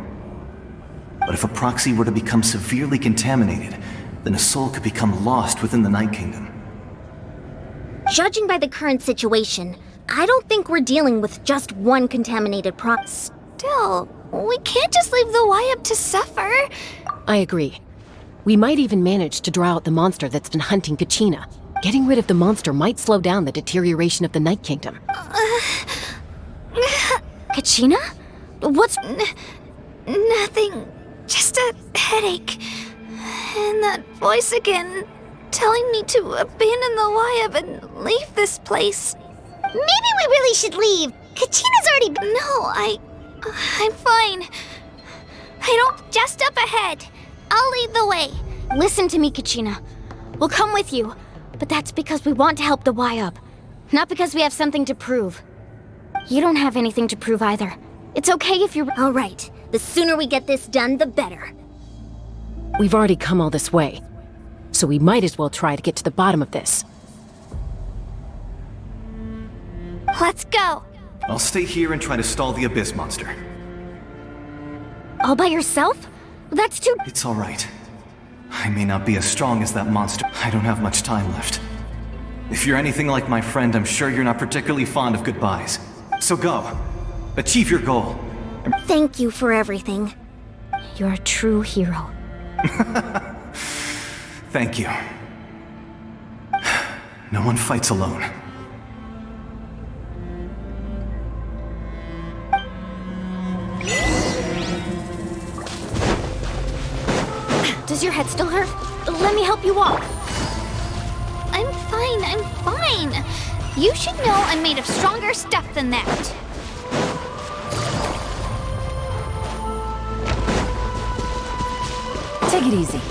But if a proxy were to become severely contaminated, then a soul could become lost within the Night Kingdom. Judging by the current situation, I don't think we're dealing with just one contaminated proxy. Still, we can't just leave the Wyap to suffer. I agree. We might even manage to draw out the monster that's been hunting Kachina. Getting rid of the monster might slow down the deterioration of the Night Kingdom. Kachina? What's... Nothing. Just a headache. And that voice again, telling me to abandon the Wyap and leave this place. Maybe we really should leave. Kachina's already... No, I'm fine. Just up ahead. I'll lead the way. Listen to me, Kachina. We'll come with you, but that's because we want to help the Wyap, not because we have something to prove. You don't have anything to prove either. It's okay if you're... All right. The sooner we get this done, the better. We've already come all this way, so we might as well try to get to the bottom of this. Let's go. I'll stay here and try to stall the Abyss monster. All by yourself? That's too... It's all right. I may not be as strong as that monster. I don't have much time left. If you're anything like my friend, I'm sure you're not particularly fond of goodbyes. So go. Achieve your goal. Thank you for everything. You're a true hero. Thank you. No one fights alone. Does your head still hurt? Let me help you walk. I'm fine. You should know I'm made of stronger stuff than that. Take it easy.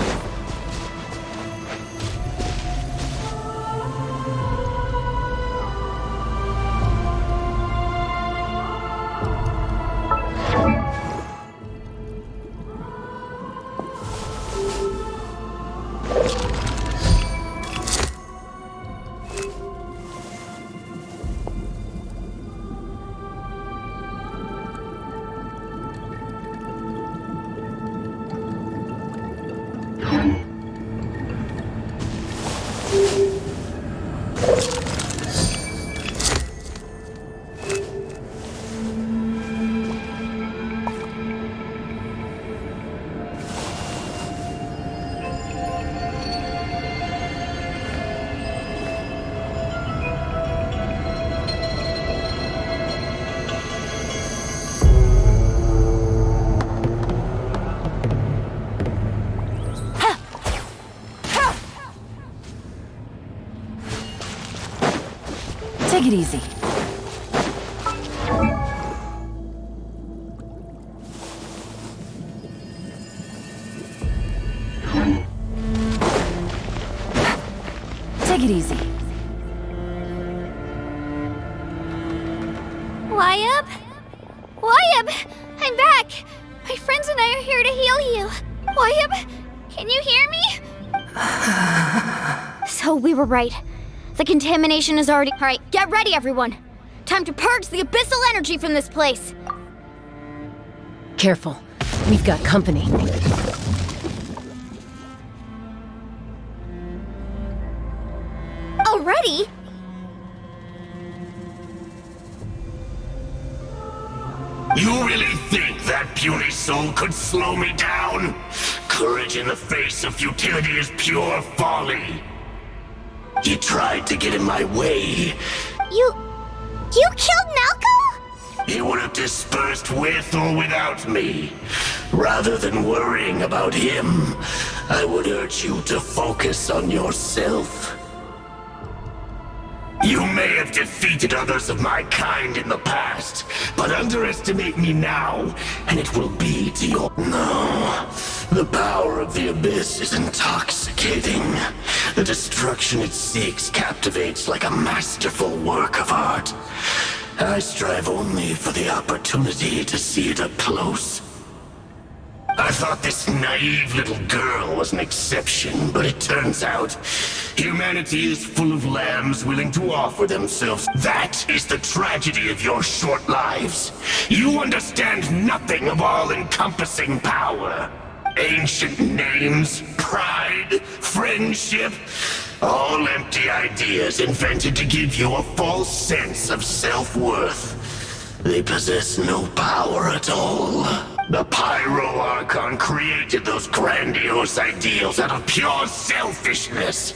Take it easy. Take it easy. Wyatt? I'm back! My friends and I are here to heal you. Wyatt, can you hear me? So we were right. The contamination is already... Alright, get ready, everyone! Time to purge the abyssal energy from this place! Careful. We've got company. Already? You really think that puny soul could slow me down? Courage in the face of futility is pure folly. You tried to get in my way. You killed Malco? He would have dispersed with or without me. Rather than worrying about him, I would urge you to focus on yourself. You may have defeated others of my kind in the past, but underestimate me now, and it will be to your... No. The power of the Abyss is intoxicating. The destruction it seeks captivates like a masterful work of art. I strive only for the opportunity to see it up close. I thought this naive little girl was an exception, but it turns out humanity is full of lambs willing to offer themselves. That is the tragedy of your short lives. You understand nothing of all-encompassing power. Ancient names, pride, friendship, all empty ideas invented to give you a false sense of self-worth. They possess no power at all. The Pyro Archon created those grandiose ideals out of pure selfishness.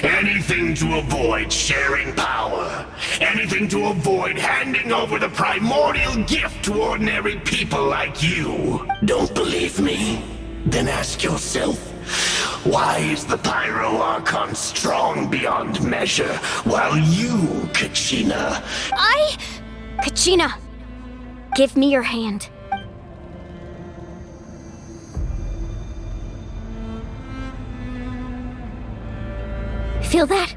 Anything to avoid sharing power. Anything to avoid handing over the primordial gift to ordinary people like you. Don't believe me? Then ask yourself, why is the Pyro Archon strong beyond measure, while you, Kachina... Kachina, give me your hand. Feel that?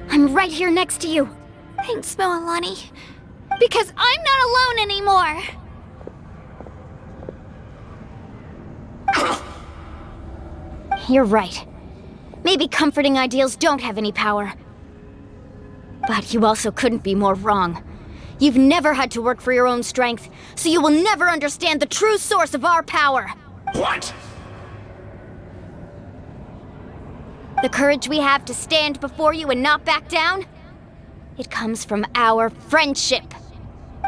I'm right here next to you. Thanks, Moalani. Because I'm not alone anymore. You're right. Maybe comforting ideals don't have any power. But you also couldn't be more wrong. You've never had to work for your own strength, so you will never understand the true source of our power. What? The courage we have to stand before you and not back down? It comes from our friendship.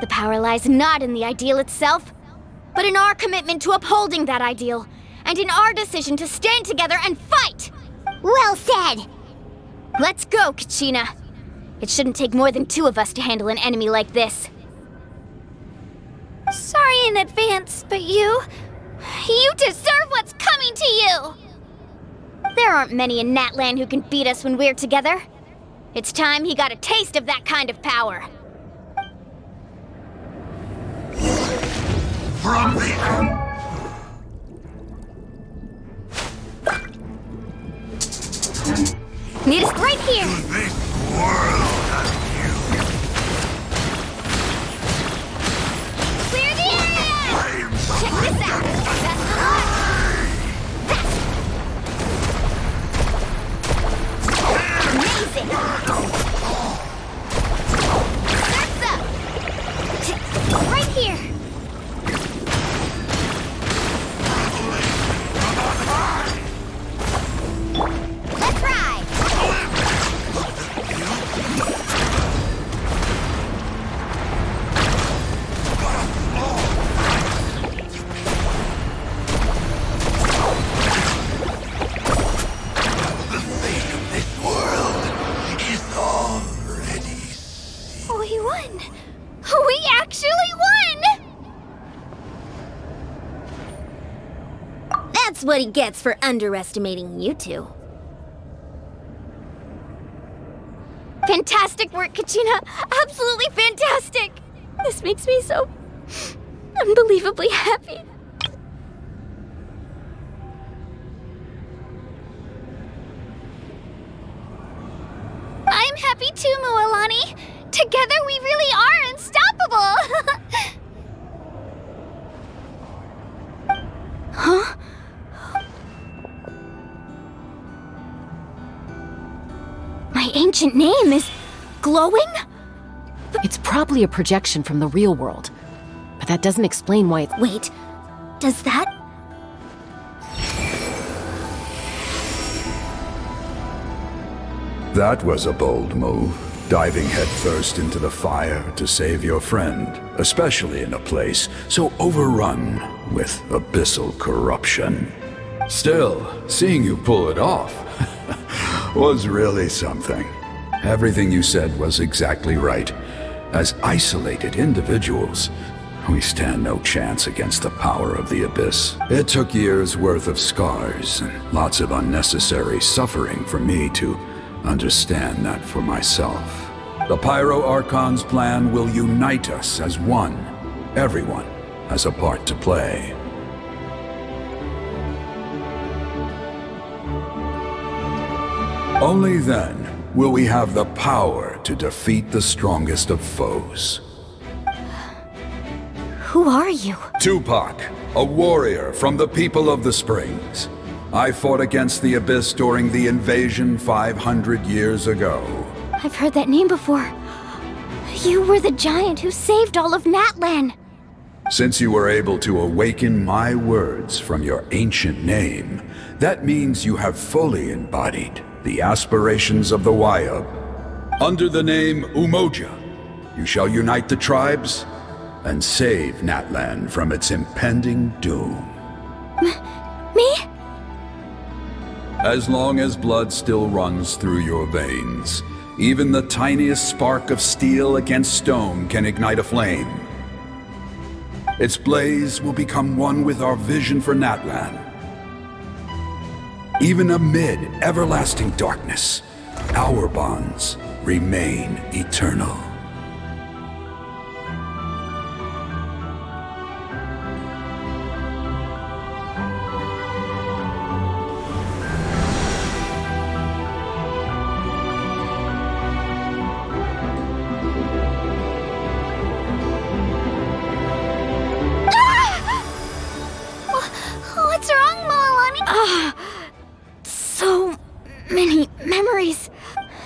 The power lies not in the ideal itself, but in our commitment to upholding that ideal, and in our decision to stand together and fight! Well said! Let's go, Kachina. It shouldn't take more than 2 of us to handle an enemy like this. Sorry in advance, but you deserve what's coming to you! There aren't many in Natlan who can beat us when we're together. It's time he got a taste of that kind of power. From the Meet us right here! Clear the area! Check this out! Best of luck! Amazing! Surf's up! Right here! Let's ride! We won! We actually won! That's what he gets for underestimating you two. Fantastic work, Kachina! Absolutely fantastic! This makes me so unbelievably happy. I'm happy too, Mualani. Together we really are unstoppable! Huh? My ancient name is glowing? It's probably a projection from the real world. But that doesn't explain why it's... Wait, does that... That was a bold move, diving headfirst into the fire to save your friend, especially in a place so overrun with abyssal corruption. Still, seeing you pull it off was really something. Everything you said was exactly right. As isolated individuals, we stand no chance against the power of the Abyss. It took years' worth of scars and lots of unnecessary suffering for me to understand that for myself. The Pyro Archon's plan will unite us as one. Everyone has a part to play. Only then will we have the power to defeat the strongest of foes. Who are you? Tupac, a warrior from the people of the Springs. I fought against the Abyss during the invasion 500 years ago. I've heard that name before. You were the giant who saved all of Natlan. Since you were able to awaken my words from your ancient name, that means you have fully embodied the aspirations of the Wayub. Under the name Umoja, you shall unite the tribes and save Natlan from its impending doom. Me? As long as blood still runs through your veins, even the tiniest spark of steel against stone can ignite a flame. Its blaze will become one with our vision for Natlan. Even amid everlasting darkness, our bonds remain eternal. What's wrong, Mualani? So many memories.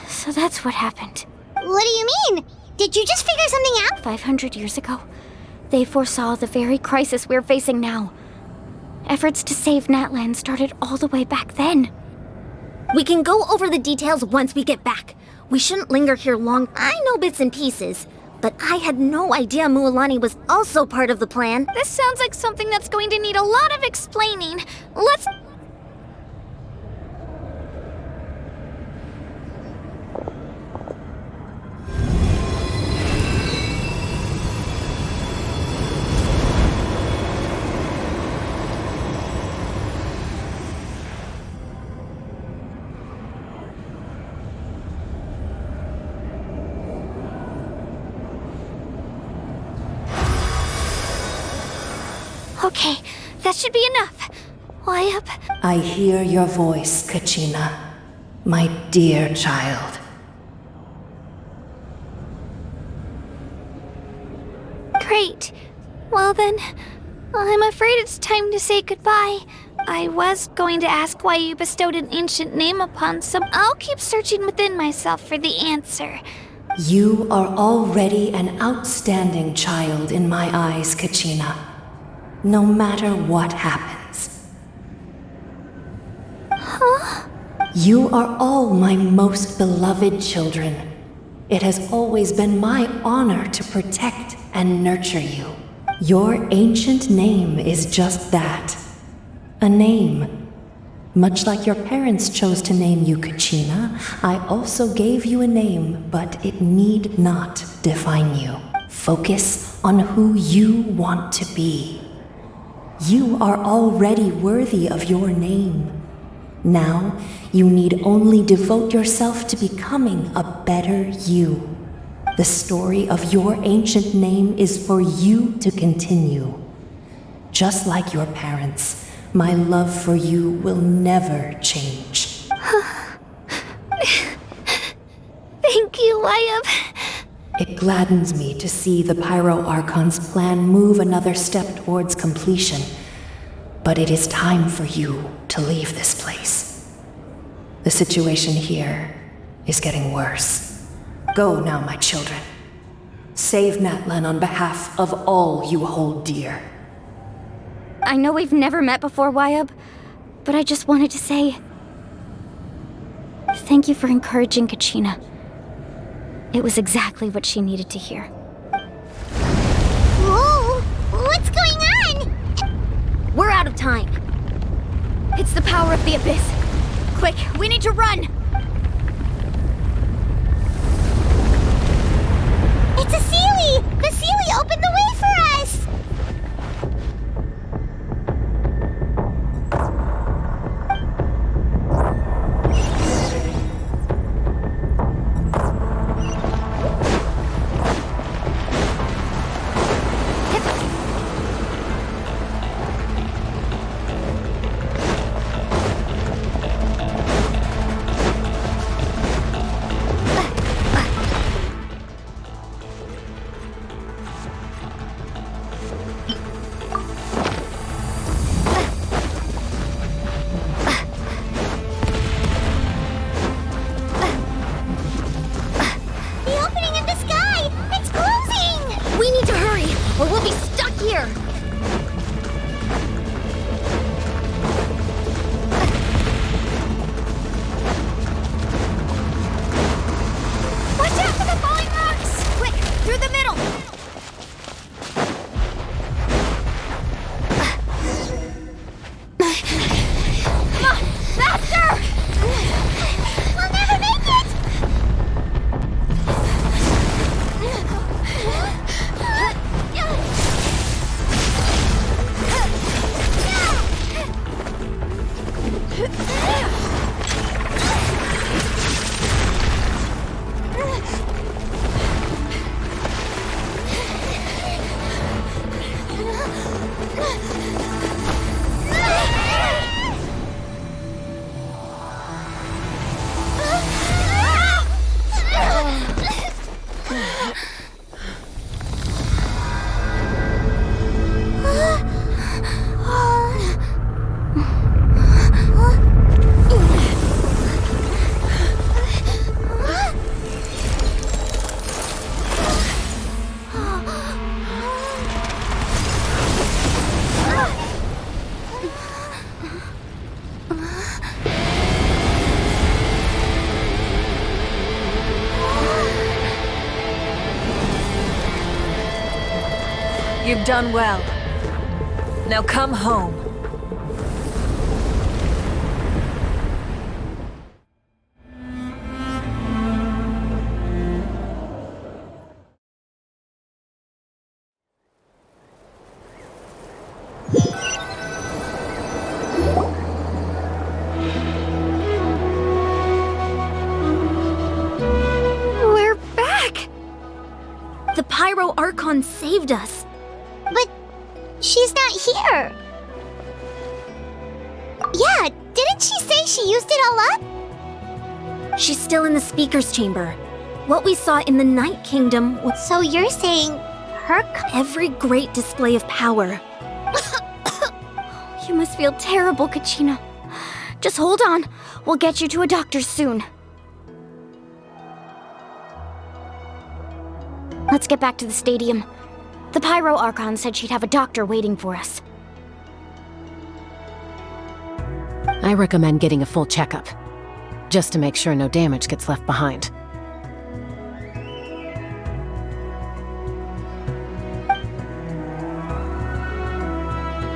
So that's what happened. What do you mean? Did you just figure something out? 500 years ago, they foresaw the very crisis we're facing now. Efforts to save Natlan started all the way back then. We can go over the details once we get back. We shouldn't linger here long. I know bits and pieces, but I had no idea Mualani was also part of the plan. This sounds like something that's going to need a lot of explaining. Let's... Okay, that should be enough. Why up? I hear your voice, Kachina, my dear child. Great. Well then, I'm afraid it's time to say goodbye. I was going to ask why you bestowed an ancient name upon some. I'll keep searching within myself for the answer. You are already an outstanding child in my eyes, Kachina. No matter what happens. Huh? You are all my most beloved children. It has always been my honor to protect and nurture you. Your ancient name is just that. A name. Much like your parents chose to name you Kachina, I also gave you a name, but it need not define you. Focus on who you want to be. You are already worthy of your name. Now, you need only devote yourself to becoming a better you. The story of your ancient name is for you to continue. Just like your parents, my love for you will never change. Thank you, Wayab. It gladdens me to see the Pyro Archon's plan move another step towards completion. But it is time for you to leave this place. The situation here is getting worse. Go now, my children. Save Natlan on behalf of all you hold dear. I know we've never met before, Wayab, but I just wanted to say... thank you for encouraging Kachina. It was exactly what she needed to hear. Whoa! What's going on? We're out of time. It's the power of the Abyss. Quick, we need to run! It's a Seelie! The Seelie opened the way for us! You've done well. Now come home. We're back! The Pyro Archon saved us. But she's not here. Yeah, didn't she say she used it all up? She's still in the Speaker's Chamber. What we saw in the Night Kingdom was... So you're saying her... Every great display of power. You must feel terrible, Kachina. Just hold on. We'll get you to a doctor soon. Let's get back to the stadium. The Pyro Archon said she'd have a doctor waiting for us. I recommend getting a full checkup, just to make sure no damage gets left behind.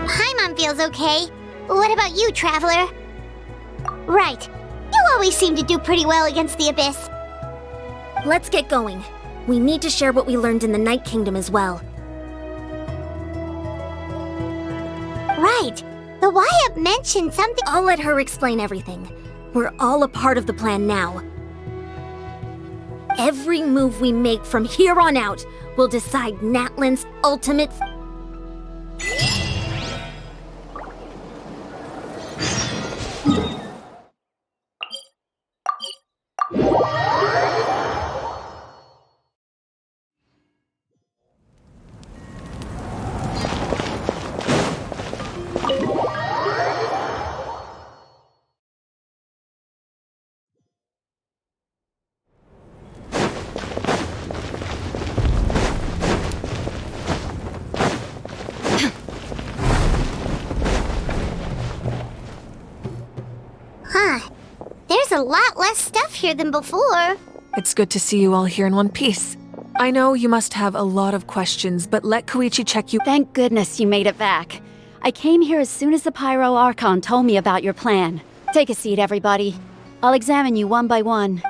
Paimon feels okay. What about you, Traveler? Right. You always seem to do pretty well against the Abyss. Let's get going. We need to share what we learned in the Night Kingdom as well. Right. The Wyatt mentioned something... I'll let her explain everything. We're all a part of the plan now. Every move we make from here on out will decide Natlan's ultimate... Huh. There's a lot less stuff here than before. It's good to see you all here in one piece. I know you must have a lot of questions, but let Koichi check you. Thank goodness you made it back. I came here as soon as the Pyro Archon told me about your plan. Take a seat, everybody. I'll examine you one by one.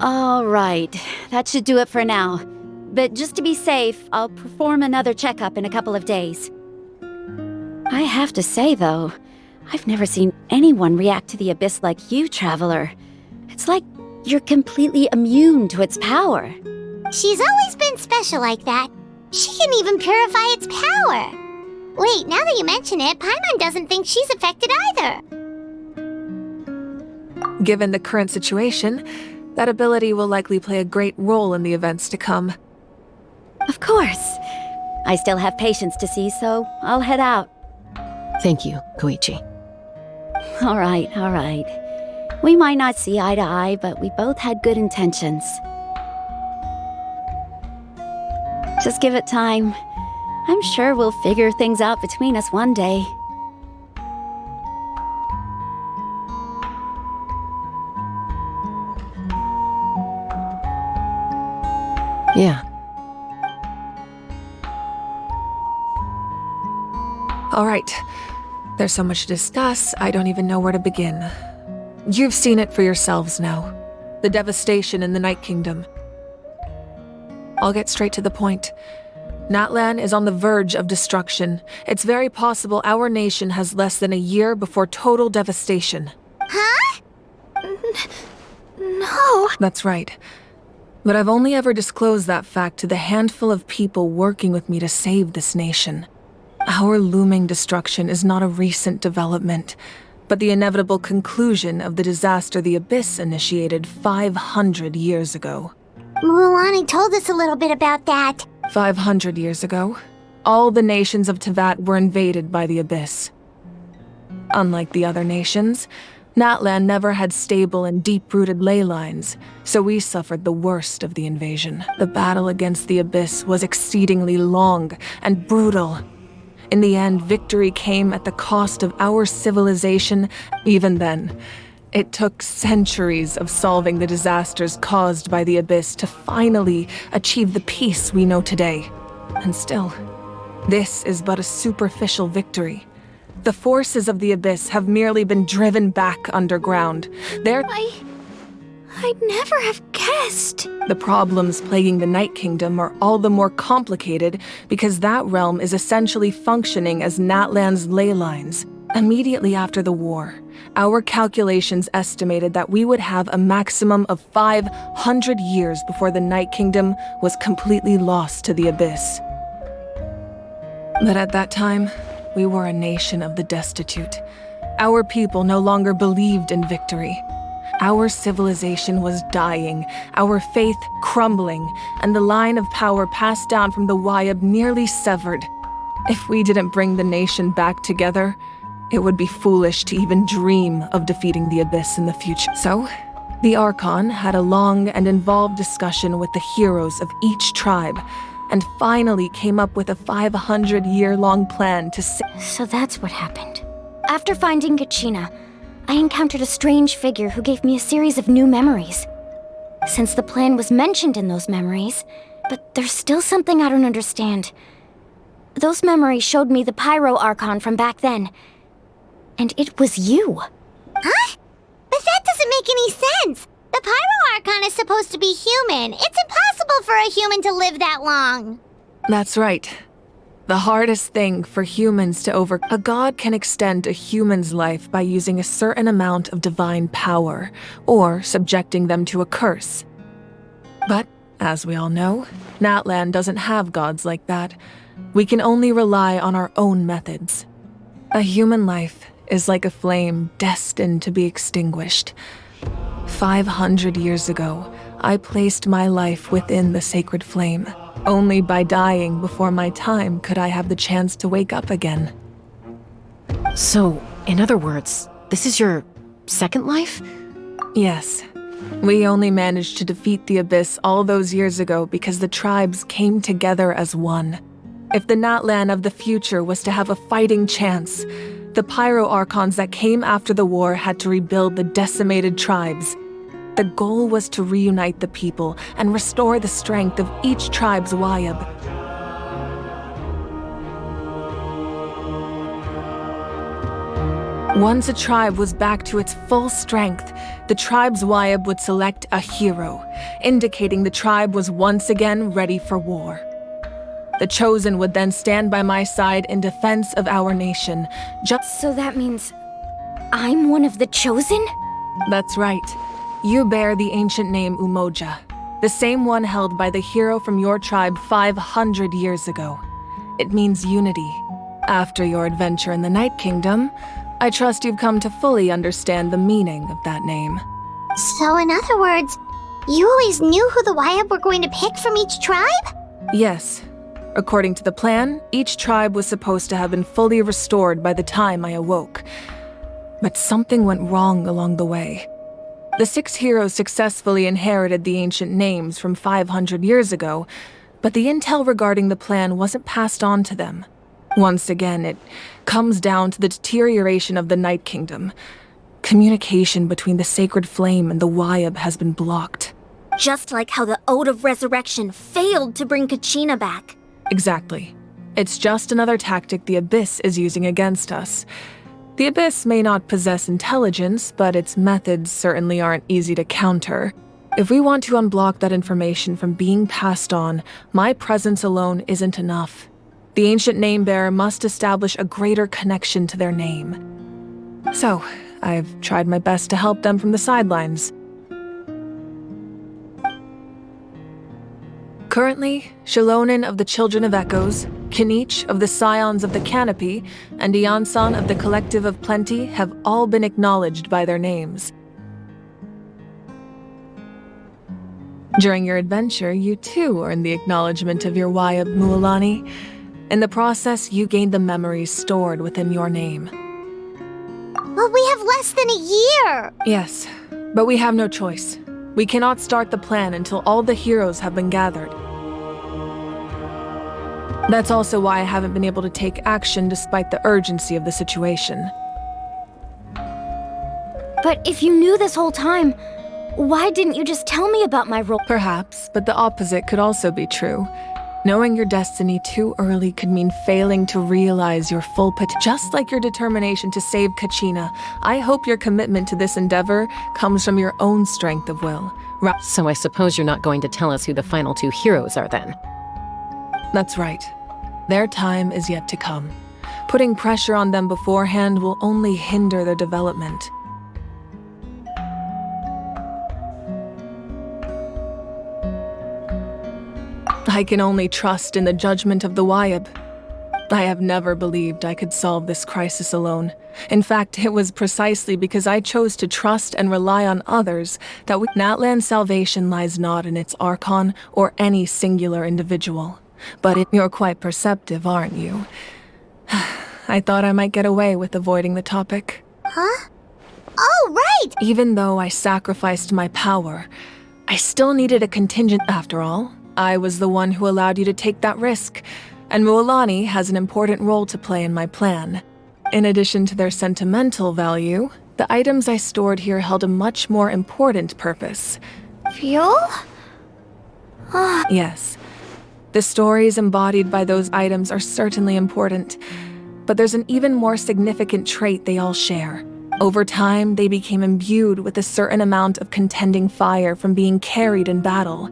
All right, that should do it for now. But just to be safe, I'll perform another checkup in a couple of days. I have to say, though, I've never seen anyone react to the Abyss like you, Traveler. It's like you're completely immune to its power. She's always been special like that. She can even purify its power. Wait, now that you mention it, Paimon doesn't think she's affected either. Given the current situation, that ability will likely play a great role in the events to come. Of course. I still have patients to see, so I'll head out. Thank you, Koichi. All right, all right. We might not see eye to eye, but we both had good intentions. Just give it time. I'm sure we'll figure things out between us one day. Yeah. All right. There's so much to discuss, I don't even know where to begin. You've seen it for yourselves now. The devastation in the Night Kingdom. I'll get straight to the point. Natlan is on the verge of destruction. It's very possible our nation has less than a year before total devastation. Huh? No. That's right. But I've only ever disclosed that fact to the handful of people working with me to save this nation. Our looming destruction is not a recent development, but the inevitable conclusion of the disaster the Abyss initiated 500 years ago. Mulani told us a little bit about that. 500 years ago, all the nations of Teyvat were invaded by the Abyss. Unlike the other nations, Natlan never had stable and deep-rooted ley lines, so we suffered the worst of the invasion. The battle against the Abyss was exceedingly long and brutal. In the end, victory came at the cost of our civilization. Even then, it took centuries of solving the disasters caused by the Abyss to finally achieve the peace we know today. And still, this is but a superficial victory. The forces of the Abyss have merely been driven back underground. I'd never have guessed. The problems plaguing the Night Kingdom are all the more complicated because that realm is essentially functioning as Natlan's ley lines. Immediately after the war, our calculations estimated that we would have a maximum of 500 years before the Night Kingdom was completely lost to the Abyss. But at that time, we were a nation of the destitute. Our people no longer believed in victory. Our civilization was dying, our faith crumbling, and the line of power passed down from the Wayab nearly severed. If we didn't bring the nation back together, it would be foolish to even dream of defeating the Abyss in the future. So, the Archon had a long and involved discussion with the heroes of each tribe, and finally came up with a 500-year-long plan to So that's what happened. After finding Kachina, I encountered a strange figure who gave me a series of new memories. Since the plan was mentioned in those memories, but there's still something I don't understand. Those memories showed me the Pyro Archon from back then. And it was you. Huh? But that doesn't make any sense. The Pyro Archon is supposed to be human. It's impossible for a human to live that long. That's right. The hardest thing for humans to overcome. A god can extend a human's life by using a certain amount of divine power, or subjecting them to a curse. But, as we all know, Natlan doesn't have gods like that. We can only rely on our own methods. A human life is like a flame destined to be extinguished. 500 years ago, I placed my life within the sacred flame. Only by dying before my time could I have the chance to wake up again. So, in other words, this is your second life? Yes. We only managed to defeat the Abyss all those years ago because the tribes came together as one. If the Natlan of the future was to have a fighting chance, the Pyro Archons that came after the war had to rebuild the decimated tribes. The goal was to reunite the people and restore the strength of each tribe's Wayab. Once a tribe was back to its full strength, the tribe's Wayab would select a hero, indicating the tribe was once again ready for war. The Chosen would then stand by my side in defense of our nation. So that means I'm one of the Chosen? That's right. You bear the ancient name Umoja, the same one held by the hero from your tribe 500 years ago. It means unity. After your adventure in the Night Kingdom, I trust you've come to fully understand the meaning of that name. So in other words, you always knew who the Wayab were going to pick from each tribe? Yes. According to the plan, each tribe was supposed to have been fully restored by the time I awoke. But something went wrong along the way. The 6 heroes successfully inherited the ancient names from 500 years ago, but the intel regarding the plan wasn't passed on to them. Once again, it comes down to the deterioration of the Night Kingdom. Communication between the Sacred Flame and the Wayab has been blocked. Just like how the Ode of Resurrection failed to bring Kachina back. Exactly. It's just another tactic the Abyss is using against us. The Abyss may not possess intelligence, but its methods certainly aren't easy to counter. If we want to unblock that information from being passed on, my presence alone isn't enough. The ancient name-bearer must establish a greater connection to their name. So, I've tried my best to help them from the sidelines. Currently, Shalonin of the Children of Echoes, Kinich of the Scions of the Canopy, and Iansan of the Collective of Plenty have all been acknowledged by their names. During your adventure, you too earned the acknowledgement of your Wayab Mualani. In the process, you gained the memories stored within your name. But we have less than a year! Yes, but we have no choice. We cannot start the plan until all the heroes have been gathered. That's also why I haven't been able to take action despite the urgency of the situation. But if you knew this whole time, why didn't you just tell me about my role? Perhaps, but the opposite could also be true. Knowing your destiny too early could mean failing to realize your full potential. Just like your determination to save Kachina, I hope your commitment to this endeavor comes from your own strength of will. So I suppose you're not going to tell us who the final two heroes are then? That's right. Their time is yet to come. Putting pressure on them beforehand will only hinder their development. I can only trust in the judgment of the Wyab. I have never believed I could solve this crisis alone. In fact, it was precisely because I chose to trust and rely on others that Natlan's salvation lies not in its Archon or any singular individual. But you're quite perceptive, aren't you? I thought I might get away with avoiding the topic. Huh? Oh, right! Even though I sacrificed my power, I still needed a contingent after all. I was the one who allowed you to take that risk, and Mualani has an important role to play in my plan. In addition to their sentimental value, the items I stored here held a much more important purpose. Fuel? Yes. The stories embodied by those items are certainly important, but there's an even more significant trait they all share. Over time, they became imbued with a certain amount of contending fire from being carried in battle.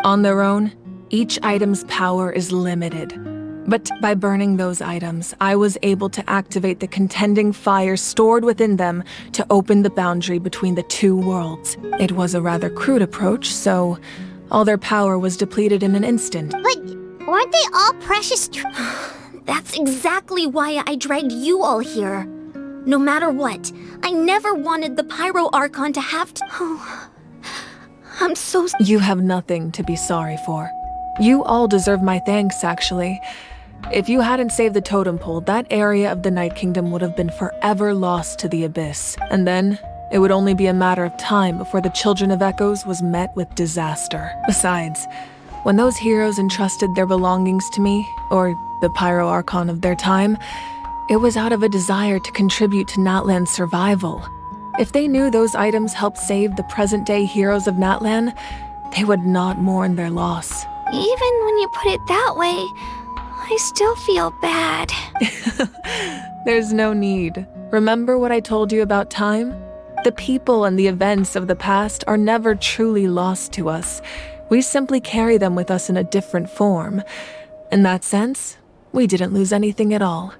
On their own, each item's power is limited. But by burning those items, I was able to activate the contending fire stored within them to open the boundary between the two worlds. It was a rather crude approach, so all their power was depleted in an instant. But weren't they all precious? That's exactly why I dragged you all here. No matter what, I never wanted the Pyro Archon to have to... Oh, I'm so... You have nothing to be sorry for. You all deserve my thanks, actually. If you hadn't saved the totem pole, that area of the Night Kingdom would have been forever lost to the Abyss. And then, it would only be a matter of time before the Children of Echoes was met with disaster. Besides, when those heroes entrusted their belongings to me, or the Pyro Archon of their time, it was out of a desire to contribute to Natlan's survival. If they knew those items helped save the present-day heroes of Natlan, they would not mourn their loss. Even when you put it that way, I still feel bad. There's no need. Remember what I told you about time? The people and the events of the past are never truly lost to us. We simply carry them with us in a different form. In that sense, we didn't lose anything at all.